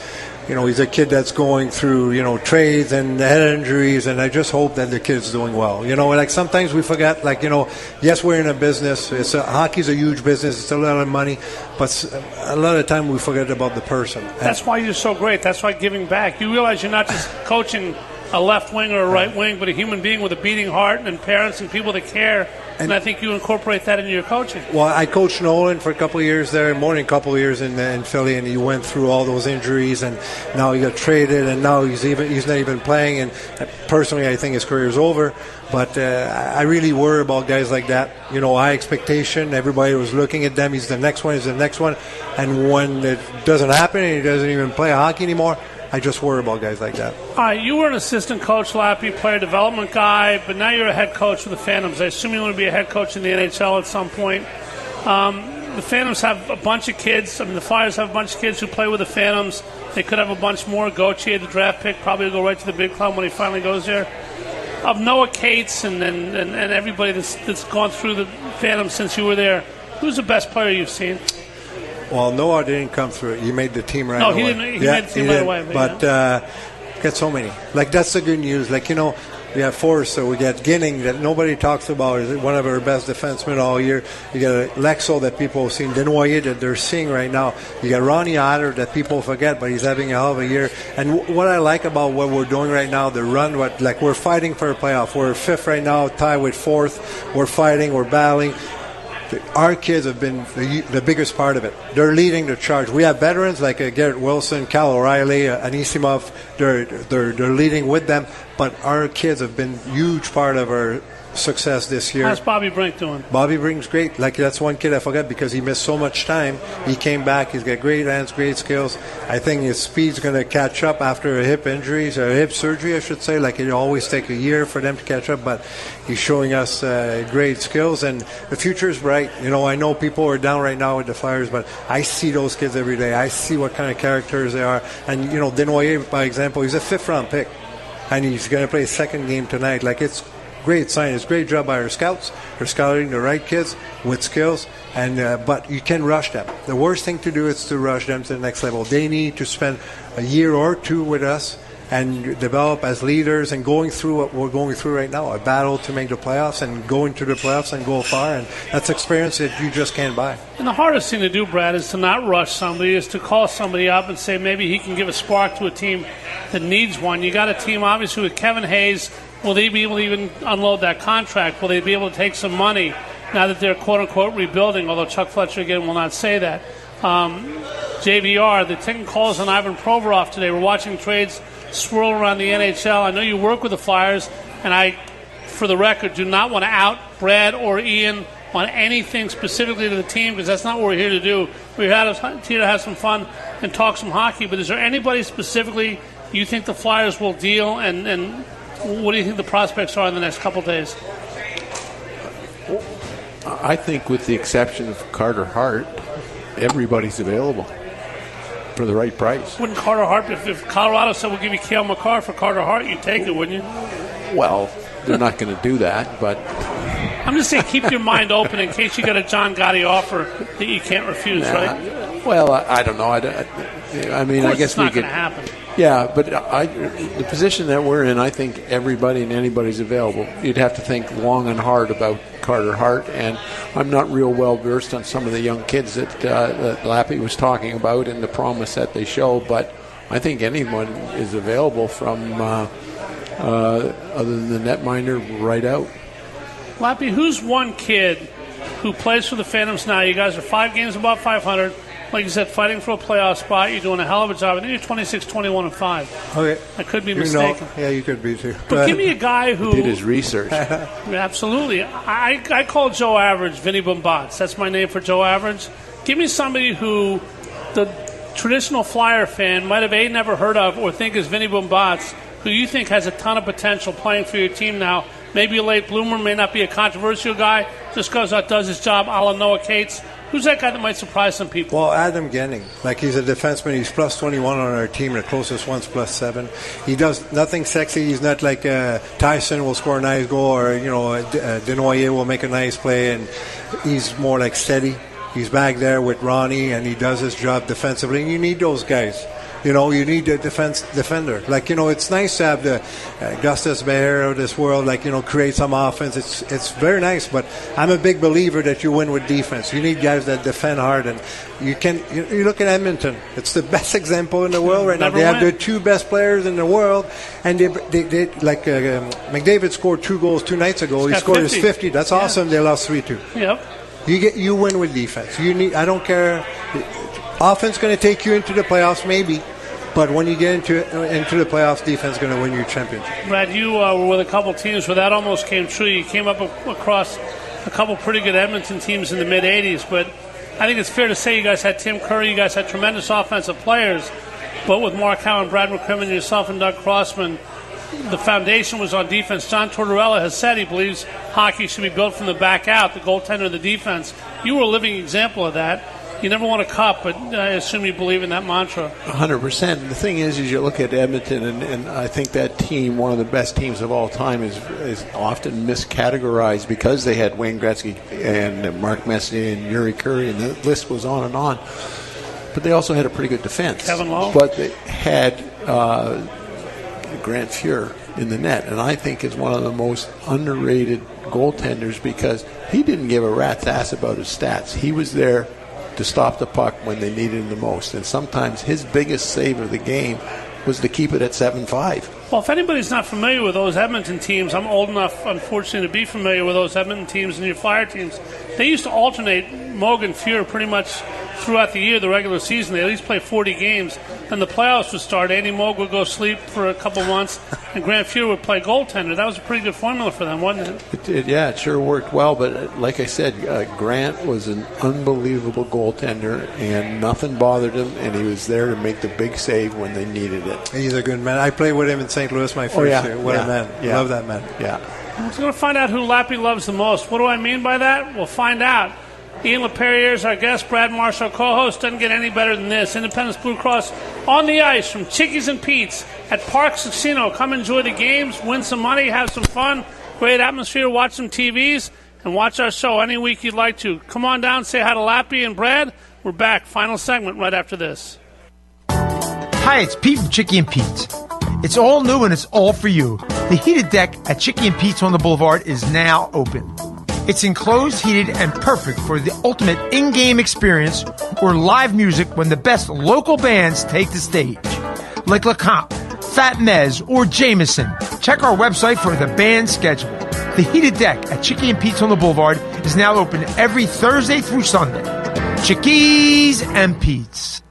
he's a kid that's going through, trades and head injuries, and I just hope that the kid's doing well. Sometimes we forget, yes, we're in a business. Hockey's a huge business. It's a lot of money, but a lot of time we forget about the person. That's why you're so great. That's why giving back. You realize you're not just coaching a left wing or a right wing, but a human being with a beating heart and parents and people that care And I think you incorporate that into your coaching. Well, I coached Nolan for a couple of years there, more than a couple of years in Philly, and he went through all those injuries, and now he got traded, and now he's not even playing. And personally, I think his career is over. But I really worry about guys like that. High expectation. Everybody was looking at them. He's the next one. And when it doesn't happen, and he doesn't even play hockey anymore, I just worry about guys like that. All right, you were an assistant coach, Lappy, player development guy, but now you're a head coach for the Phantoms. I assume you want to be a head coach in the NHL at some point. The Phantoms have a bunch of kids. The Flyers have a bunch of kids who play with the Phantoms. They could have a bunch more. Gauthier, the draft pick, probably will go right to the big club when he finally goes there. Of Noah Cates and everybody that's gone through the Phantoms since you were there, who's the best player you've seen? Well, Noah didn't come through. He made the team right away. No, he didn't. He made the team right away. But got so many. That's the good news. We have Forster, we got Ginning that nobody talks about. Is one of our best defensemen all year. You got Lexo that people have seen. Desnoyers that they're seeing right now. You got Ronnie Otter that people forget, but he's having a hell of a year. And what I like about what we're doing right now, the run, we're fighting for a playoff. We're fifth right now, tied with fourth. We're fighting, we're battling. Our kids have been the biggest part of it. They're leading the charge. We have veterans like Garrett Wilson, Cal O'Reilly, Anisimov. They're leading with them. But our kids have been a huge part of our success this year. How's Bobby Brink doing? Bobby Brink's great. That's one kid I forgot because he missed so much time. He came back. He's got great hands, great skills. I think his speed's going to catch up after a hip surgery, I should say. It always takes a year for them to catch up, but he's showing us great skills, and the future is bright. I know people are down right now with the Flyers, but I see those kids every day. I see what kind of characters they are. And, Desnoyers, by example, he's a fifth-round pick, and he's going to play his second game tonight. It's great sign. It's a great job by our scouts. They're scouting the right kids with skills, and but you can rush them. The worst thing to do is to rush them to the next level. They need to spend a year or two with us and develop as leaders and going through what we're going through right now, a battle to make the playoffs and go into the playoffs and go far, and that's experience that you just can't buy. And the hardest thing to do, Brad, is to not rush somebody, is to call somebody up and say maybe he can give a spark to a team that needs one. You got a team, obviously, with Kevin Hayes. Will they be able to even unload that contract? Will they be able to take some money now that they're quote-unquote rebuilding, although Chuck Fletcher, again, will not say that. JVR, they're taking calls on Ivan Provorov today. We're watching trades swirl around the NHL. I know you work with the Flyers, and I, for the record, do not want to out Brad or Ian on anything specifically to the team, because that's not what we're here to do. We're here to have some fun and talk some hockey, but is there anybody specifically you think the Flyers will deal, and what do you think the prospects are in the next couple of days? I think with the exception of Carter Hart, everybody's available for the right price. Wouldn't Carter Hart, if Colorado said we'll give you Cale Makar for Carter Hart, you'd take it, wouldn't you? Well, they're not going to do that, but I'm just saying keep your mind open in case you got a John Gotti offer that you can't refuse, right? Well, I don't know. I mean, I guess it's not going to happen. Yeah, but the position that we're in, I think everybody and anybody's available. You'd have to think long and hard about Carter Hart, and I'm not real well versed on some of the young kids that Lappy was talking about and the promise that they show, but I think anyone is available from other than the netminder right out. Lappy, who's one kid who plays for the Phantoms now? You guys are 5 games above 500. Like you said, fighting for a playoff spot. You're doing a hell of a job. I think you're 26, 21, and 5. Okay. I could be mistaken. Yeah, you could be too. But give me a guy who did his research. Absolutely. I call Joe Average Vinny Bombats. That's my name for Joe Average. Give me somebody who the traditional Flyer fan might have never heard of or think is Vinny Bombats, who you think has a ton of potential playing for your team now. Maybe a late bloomer, may not be a controversial guy, just goes out, does his job, a la Noah Cates. Who's that guy that might surprise some people? Well, Adam Genning. He's a defenseman. He's plus 21 on our team. The closest one's plus 7. He does nothing sexy. He's not like Tyson will score a nice goal, or Desnoyers will make a nice play, and he's more like steady. He's back there with Ronnie, and he does his job defensively. And you need those guys. You need a defender. Like, it's nice to have the Gustas Bear of this world, like, create some offense. It's very nice, but I'm a big believer that you win with defense. You need guys that defend hard, and you look at Edmonton. It's the best example in the world right now. They have the two best players in the world, and they McDavid scored 2 goals 2 nights ago. He scored 50. His 50. That's awesome. They lost 3-2. Yep. You win with defense. I don't care. Offense going to take you into the playoffs, maybe. But when you get into the playoffs, defense is going to win you championship. Brad, you were with a couple teams where that almost came true. You came up across a couple pretty good Edmonton teams in the mid-'80s, but I think it's fair to say you guys had Tim Curry, you guys had tremendous offensive players, but with Mark Howe and Brad McCrimmon, yourself and Doug Crossman, the foundation was on defense. John Tortorella has said he believes hockey should be built from the back out, the goaltender, the defense. You were a living example of that. You never won a cup, but I assume you believe in that mantra. 100%. The thing is you look at Edmonton, and I think that team, one of the best teams of all time, is often miscategorized because they had Wayne Gretzky and Mark Messier and Yuri Curry, and the list goes on and on. But they also had a pretty good defense. Kevin Lowe. But they had Grant Fuhr in the net, and I think is one of the most underrated goaltenders because he didn't give a rat's ass about his stats. He was there to stop the puck when they needed him the most. And sometimes his biggest save of the game was to keep it at 7-5. Well, if anybody's not familiar with those Edmonton teams, I'm old enough, unfortunately, to be familiar with those Edmonton teams and your Flyer teams. They used to alternate Moog and Fuhr pretty much throughout the year, the regular season. They at least play 40 games. Then the playoffs would start. Andy Moog would go sleep for a couple months, and Grant Fuhr would play goaltender. That was a pretty good formula for them, wasn't it? It sure worked well. But like I said, Grant was an unbelievable goaltender, and nothing bothered him, and he was there to make the big save when they needed it. He's a good man. I played with him in St. Louis my first year. What a man. Yeah. Love that man. Yeah. We're going to find out who Lappy loves the most. What do I mean by that? We'll find out. Ian Laperrière is our guest. Brad Marsh, our co-host. Doesn't get any better than this. Independence Blue Cross on the ice from Chickies and Pete's at Parks Casino. Come enjoy the games, win some money, have some fun, great atmosphere, watch some TVs, and watch our show any week you'd like to. Come on down, say hi to Lappy and Brad. We're back. Final segment right after this. Hi, it's Pete from Chickie and Pete's. It's all new and it's all for you. The heated deck at Chickie and Pete's on the Boulevard is now open. It's enclosed, heated, and perfect for the ultimate in-game experience or live music when the best local bands take the stage. Like LeComp, Fat Mez, or Jameson. Check our website for the band schedule. The heated deck at Chickie and Pete's on the Boulevard is now open every Thursday through Sunday. Chickies and Pete's.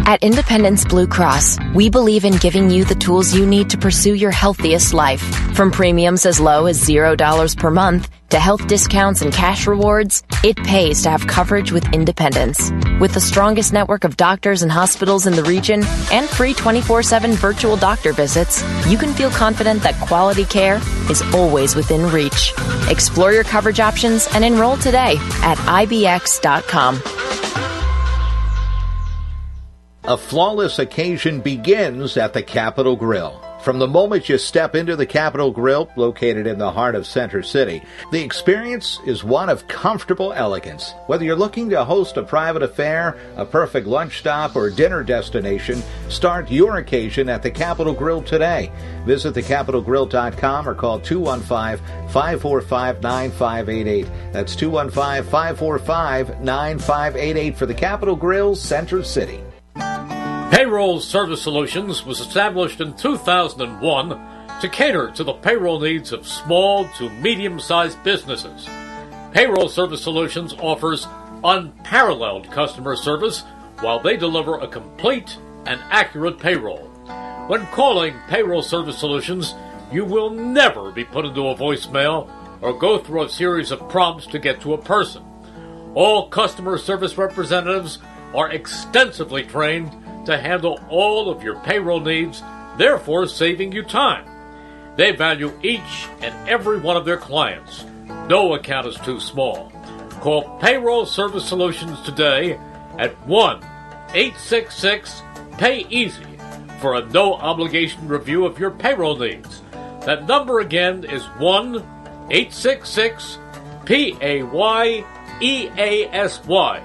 At Independence Blue Cross, we believe in giving you the tools you need to pursue your healthiest life. From premiums as low as $0 per month to health discounts and cash rewards, it pays to have coverage with Independence. With the strongest network of doctors and hospitals in the region and free 24/7 virtual doctor visits, you can feel confident that quality care is always within reach. Explore your coverage options and enroll today at ibx.com. A flawless occasion begins at the Capitol Grill. From the moment you step into the Capitol Grill, located in the heart of Center City, the experience is one of comfortable elegance. Whether you're looking to host a private affair, a perfect lunch stop, or dinner destination, start your occasion at the Capitol Grill today. Visit thecapitolgrill.com or call 215-545-9588. That's 215-545-9588 for the Capitol Grill, Center City. Payroll Service Solutions was established in 2001 to cater to the payroll needs of small to medium-sized businesses. Payroll Service Solutions offers unparalleled customer service while they deliver a complete and accurate payroll. When calling Payroll Service Solutions, you will never be put into a voicemail or go through a series of prompts to get to a person. All customer service representatives are extensively trained to handle all of your payroll needs, therefore saving you time. They value each and every one of their clients. No account is too small. Call Payroll Service Solutions today at 1-866-PAY-EASY for a no-obligation review of your payroll needs. That number again is 1-866-PAYEASY.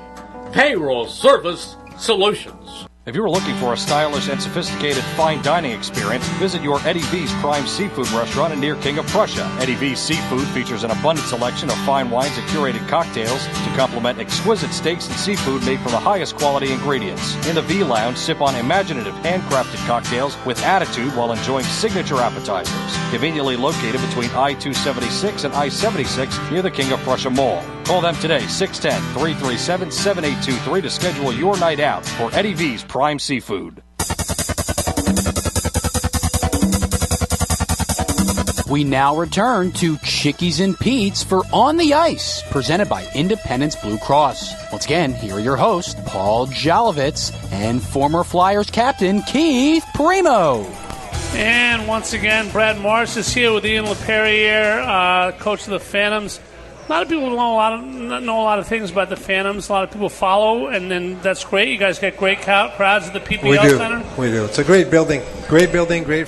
Payroll Service Solutions. If you're looking for a stylish and sophisticated fine dining experience, visit your Eddie V's Prime Seafood restaurant near King of Prussia. Eddie V's Seafood features an abundant selection of fine wines and curated cocktails to complement exquisite steaks and seafood made from the highest quality ingredients. In the V Lounge, sip on imaginative handcrafted cocktails with attitude while enjoying signature appetizers. Conveniently located between I-276 and I-76 near the King of Prussia Mall. Call them today, 610-337-7823 to schedule your night out for Eddie V's Prime Seafood. We now return to Chickies and Pete's for On the Ice, presented by Independence Blue Cross. Once again, here are your hosts, Paul Jolovitz and former Flyers captain Keith Primo. And once again, Brad Marsh is here with Ian Laperrière, coach of the Phantoms. A lot of people know a lot of things about the Phantoms. A lot of people follow, and then that's great. You guys get great crowds at the PPL Center. We do. It's a great building, great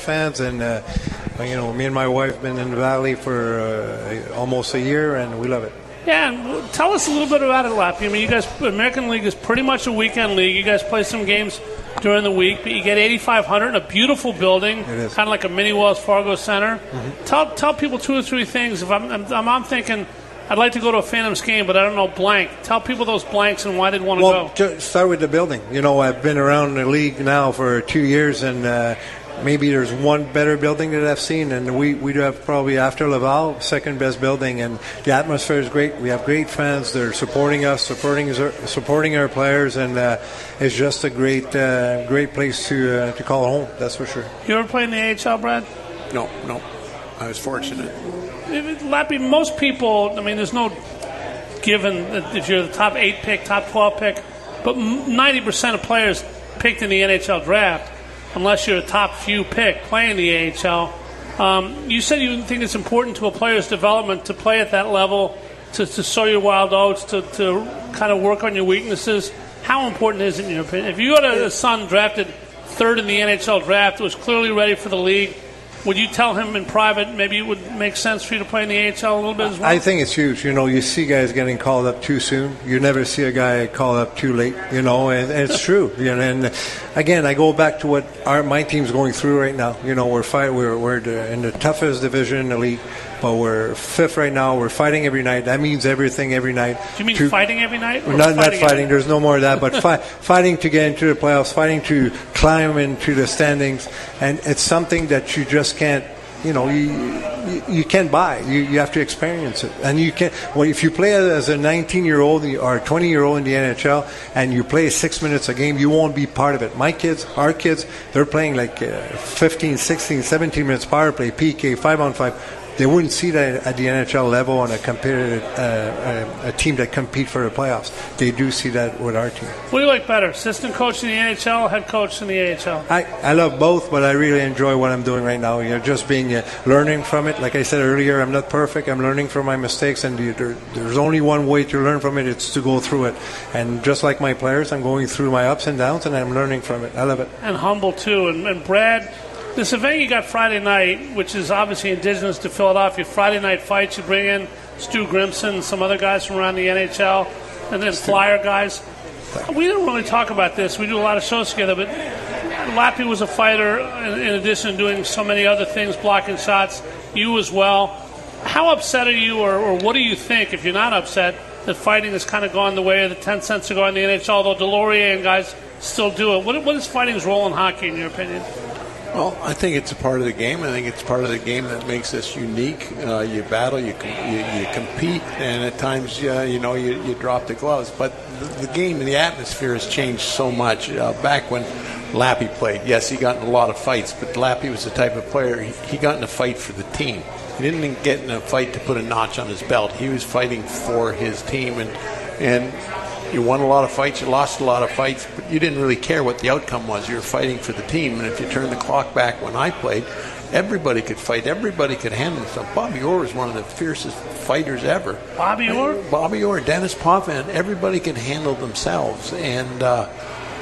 fans, and me and my wife have been in the Valley for almost a year, and we love it. Yeah, and tell us a little bit about it, Lappy. I mean, you guys, American League is pretty much a weekend league. You guys play some games during the week, but you get 8,500 in a beautiful building, it is. Kind of like a mini Wells Fargo Center. Mm-hmm. Tell people two or three things. If I'm thinking, I'd like to go to a Phantoms game, but I don't know blank. Tell people those blanks and why they'd want to go. Just start with the building. I've been around the league now for 2 years, and maybe there's one better building that I've seen, and we do have probably after Laval, second best building, and the atmosphere is great. We have great fans. They're supporting us, supporting our players, and it's just a great place to call home. That's for sure. You ever play in the AHL, Brad? No. I was fortunate. Lappy, most people, I mean, there's no given that if you're the top 8 pick, top 12 pick, but 90% of players picked in the NHL draft, unless you're a top few pick playing the AHL. You said you think it's important to a player's development to play at that level, to sow your wild oats, to kind of work on your weaknesses. How important is it in your opinion? If you got a son drafted third in the NHL draft, was clearly ready for the league, would you tell him in private maybe it would make sense for you to play in the AHL a little bit as well? I think it's huge. You see guys getting called up too soon. You never see a guy called up too late, and it's true. And again, I go back to what my team's going through right now. We're in the toughest division in the league, but we're fifth right now. We're fighting every night. That means everything every night. Do you mean fighting every night? Not fighting. There's no more of that. But fighting to get into the playoffs, fighting to climb into the standings, and it's something that you just can't. You can't buy. You have to experience it, and you can't. Well, if you play as a 19-year-old or a 20-year-old in the NHL, and you play 6 minutes a game, you won't be part of it. Our kids, they're playing like 15, 16, 17 minutes power play, PK, 5-on-5. They wouldn't see that at the NHL level on a competitive a team that compete for the playoffs. They do see that with our team. What do you like better, assistant coach in the NHL, head coach in the AHL? I love both, but I really enjoy what I'm doing right now. Just being learning from it. Like I said earlier, I'm not perfect. I'm learning from my mistakes, and there's only one way to learn from it. It's to go through it. And just like my players, I'm going through my ups and downs, and I'm learning from it. I love it. And humble too. And Brad, this event you got Friday night, which is obviously indigenous to Philadelphia, Friday night fights, you bring in Stu Grimson, some other guys from around the NHL, and then Flyer guys. We didn't really talk about this. We do a lot of shows together, but Lappy was a fighter in addition to doing so many other things, blocking shots, you as well. How upset are you, or what do you think, if you're not upset, that fighting has kind of gone the way of the 10 cents ago in the NHL, although Delorier and guys still do it? What is fighting's role in hockey, in your opinion? Well, I think it's a part of the game. I think it's part of the game that makes us unique. You battle, you compete, and at times, you drop the gloves. But the game and the atmosphere has changed so much. Back when Lappy played, yes, he got in a lot of fights, but Lappy was the type of player, he got in a fight for the team. He didn't get in a fight to put a notch on his belt. He was fighting for his team, and you won a lot of fights, you lost a lot of fights, but you didn't really care what the outcome was. You were fighting for the team. And if you turn the clock back when I played, everybody could fight. Everybody could handle themselves. Bobby Orr was one of the fiercest fighters ever. Bobby Orr? Bobby Orr, Dennis Potvin, everybody could handle themselves. And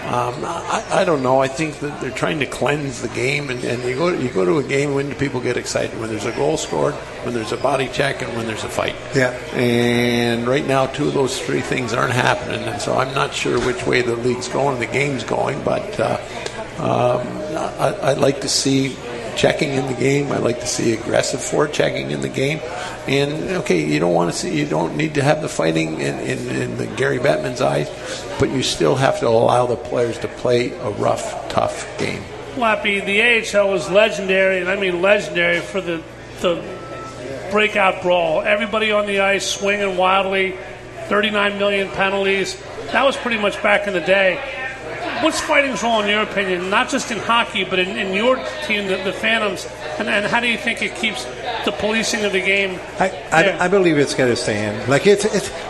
I don't know. I think that they're trying to cleanse the game, and you go to a game when do people get excited? When there's a goal scored, when there's a body check, and when there's a fight. Yeah. And right now, 2 of those 3 things aren't happening, and so I'm not sure which way the league's going, the game's going, but I'd like to see checking in the game. I like to see aggressive forechecking in the game. And okay, you don't need to have the fighting in the Gary Bettman's eyes, but you still have to allow the players to play a rough, tough game. Lappy, the AHL was legendary, and I mean legendary, for the breakout brawl. Everybody on the ice swinging wildly, 39 million penalties. That was pretty much back in the day. What's fighting's role in your opinion, not just in hockey, but in your team, the Phantoms, and how do you think it keeps the policing of the game? I believe it's got to stay in. Like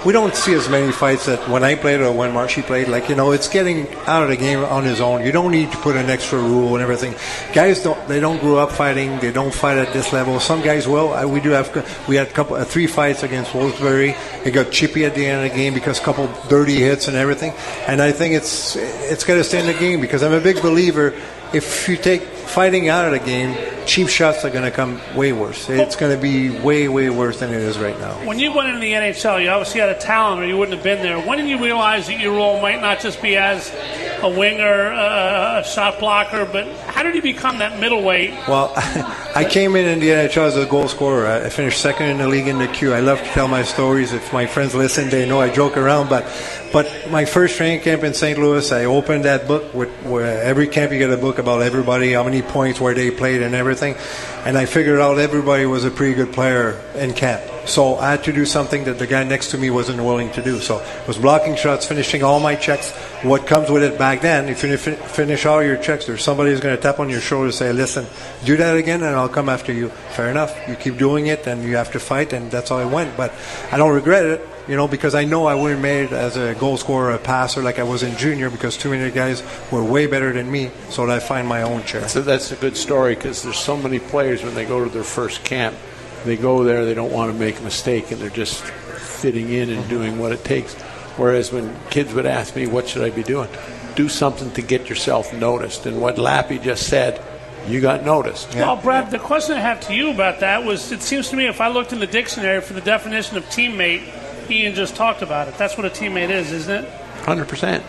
we don't see as many fights that when I played or when Marshy played. Like, it's getting out of the game on his own. You don't need to put an extra rule and everything. Guys don't grow up fighting. They don't fight at this level. Some guys will. We had 3 fights against Wolfsbury. It got chippy at the end of the game because a couple dirty hits and everything. And I think it's got to stay in the game, because I'm a big believer. If you take fighting out of the game, cheap shots are going to come way worse. It's going to be way, way worse than it is right now. When you went into the NHL, you obviously had a talent or you wouldn't have been there. When did you realize that your role might not just be as a winger, a shot blocker, but how did you become that middleweight? Well, I came in the NHL as a goal scorer. I finished second in the league in the Q. I love to tell my stories. If my friends listen, they know I joke around. But my first training camp in St. Louis, I opened that book. Where every camp you get a book about everybody, how many points, where they played, and everything. And I figured out everybody was a pretty good player in camp. So I had to do something that the guy next to me wasn't willing to do. So it was blocking shots, finishing all my checks. What comes with it back then, if you finish all your checks, there's somebody who's going to tap on your shoulder and say, listen, do that again and I'll come after you. Fair enough. You keep doing it and you have to fight, and that's how I went. But I don't regret it, because I know I wouldn't have made it as a goal scorer, a passer like I was in junior, because too many guys were way better than me, so I find my own chair. So that's a good story, because there's so many players when they go to their first camp, they go there, they don't want to make a mistake, and they're just fitting in and doing what it takes. Whereas when kids would ask me, what should I be doing? Do something to get yourself noticed. And what Lappy just said, you got noticed. Yeah. Well, Brad, the question I have to you about that was, it seems to me if I looked in the dictionary for the definition of teammate, Ian just talked about it. That's what a teammate is, isn't it? 100%.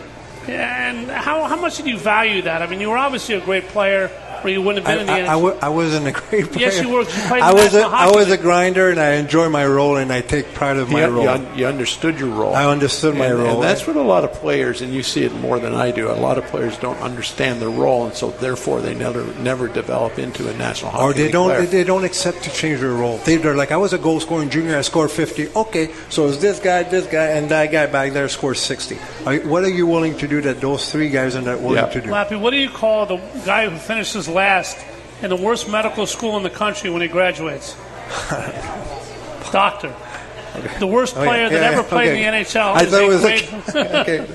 Yeah, and how much did you value that? I mean, you were obviously a great player, or you wouldn't have been in the NHL. I wasn't a great player. Yes, you were. You played I was a grinder, and I enjoy my role, and I take pride of my role. You understood your role. I understood my role. And that's what a lot of players, and you see it more than I do, a lot of players don't understand their role, and so therefore they never develop into a national hockey league player. Or they don't accept to change their role. They're like, I was a goal scorer in junior, I scored 50. Okay, so it's this guy, and that guy back there scores 60. What are you willing to do that those 3 guys are not willing to do? Lappy, what do you call the guy who finishes last in the worst medical school in the country when he graduates? Doctor. Okay. The worst player that ever played in the NHL. I thought it was okay.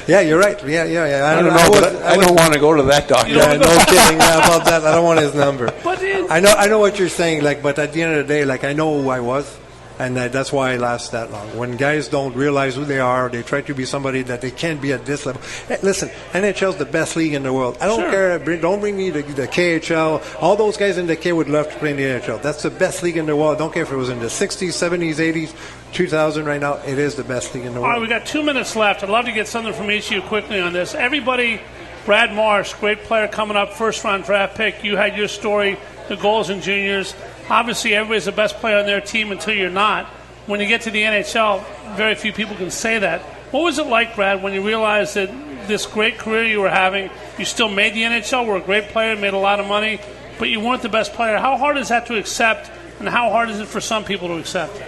Yeah, you're right. Yeah. I don't know. I don't want to go to that doctor. Yeah, no kidding about that. I don't want his number. But I know what you're saying. But at the end of the day, I know who I was. And that's why I last that long. When guys don't realize who they are, they try to be somebody that they can't be at this level. Hey, listen, NHL's the best league in the world. I don't care. Don't bring me the KHL. All those guys in the K would love to play in the NHL. That's the best league in the world. I don't care if it was in the 60s, 70s, 80s, 2000 right now. It is the best league in the world. All right, we got 2 minutes left. I'd love to get something from each of you quickly on this. Everybody, Brad Marsh, great player coming up, first-round draft pick. You had your story, the goals in juniors. Obviously, everybody's the best player on their team until you're not. When you get to the NHL, very few people can say that. What was it like, Brad, when you realized that this great career you were having, you still made the NHL, were a great player, made a lot of money, but you weren't the best player? How hard is that to accept, and how hard is it for some people to accept?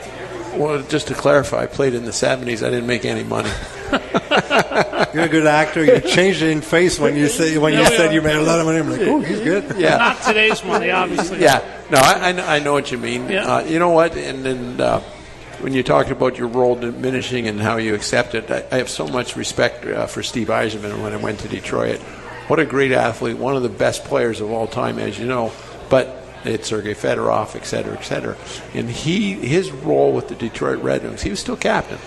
Well, just to clarify, I played in the 70s. I didn't make any money. You're a good actor. You changed it in face when you said you made a lot of money. I'm like, oh, he's good. Yeah. Not today's money, obviously. Yeah. No, I know what you mean. Yeah. You know what? And when you talked about your role diminishing and how you accept it, I have so much respect for Steve Yzerman when I went to Detroit. What a great athlete, one of the best players of all time, as you know. But it's Sergei Fedorov, et cetera, et cetera. And his role with the Detroit Red Wings, he was still captain.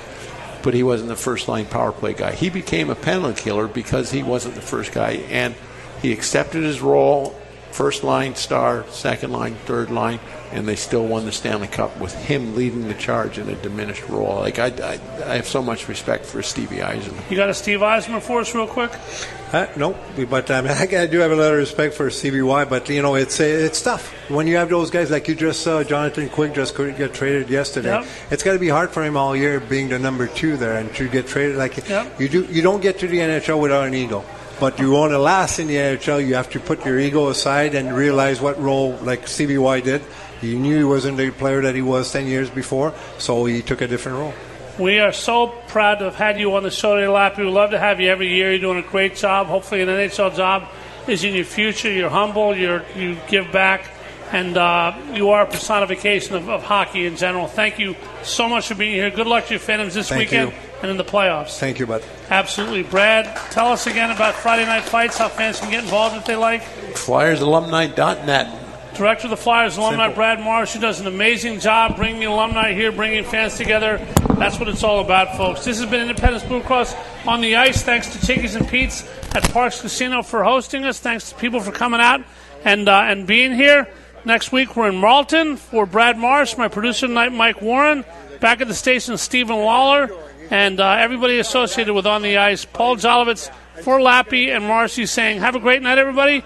but he wasn't the first-line power play guy. He became a penalty killer because he wasn't the first guy, and he accepted his role, first line star, second line, third line, and they still won the Stanley Cup with him leading the charge in a diminished role. Like I have so much respect for Stevie Yzerman. You got a Steve Yzerman for us real quick? No, but I do have a lot of respect for Stevie Y, but it's tough when you have those guys like you just saw. Jonathan Quick just get traded yesterday. Yep. It's got to be hard for him all year being the number 2 there and to get traded You don't get to the NHL without an ego. But you want to last in the NHL, you have to put your ego aside and realize what role, like Stevie Y did. He knew he wasn't the player that he was 10 years before, so he took a different role. We are so proud to have had you on the show today, Lappy. We love to have you every year. You're doing a great job. Hopefully an NHL job is in your future. You're humble. You give back. And you are a personification of hockey in general. Thank you so much for being here. Good luck to your Phantoms this weekend and in the playoffs. Thank you, bud. Absolutely. Brad, tell us again about Friday Night Fights, how fans can get involved if they like. FlyersAlumni.net. Director of the Flyers Alumni, Brad Marsh, who does an amazing job bringing alumni here, bringing fans together. That's what it's all about, folks. This has been Independence Blue Cross on the ice. Thanks to Chickies and Pete's at Parks Casino for hosting us. Thanks to people for coming out and being here. Next week, we're in Marlton for Brad Marsh, my producer tonight, Mike Warren. Back at the station, Stephen Waller, and everybody associated with On the Ice. Paul Jolovitz for Lappy and Marcy saying, have a great night, everybody,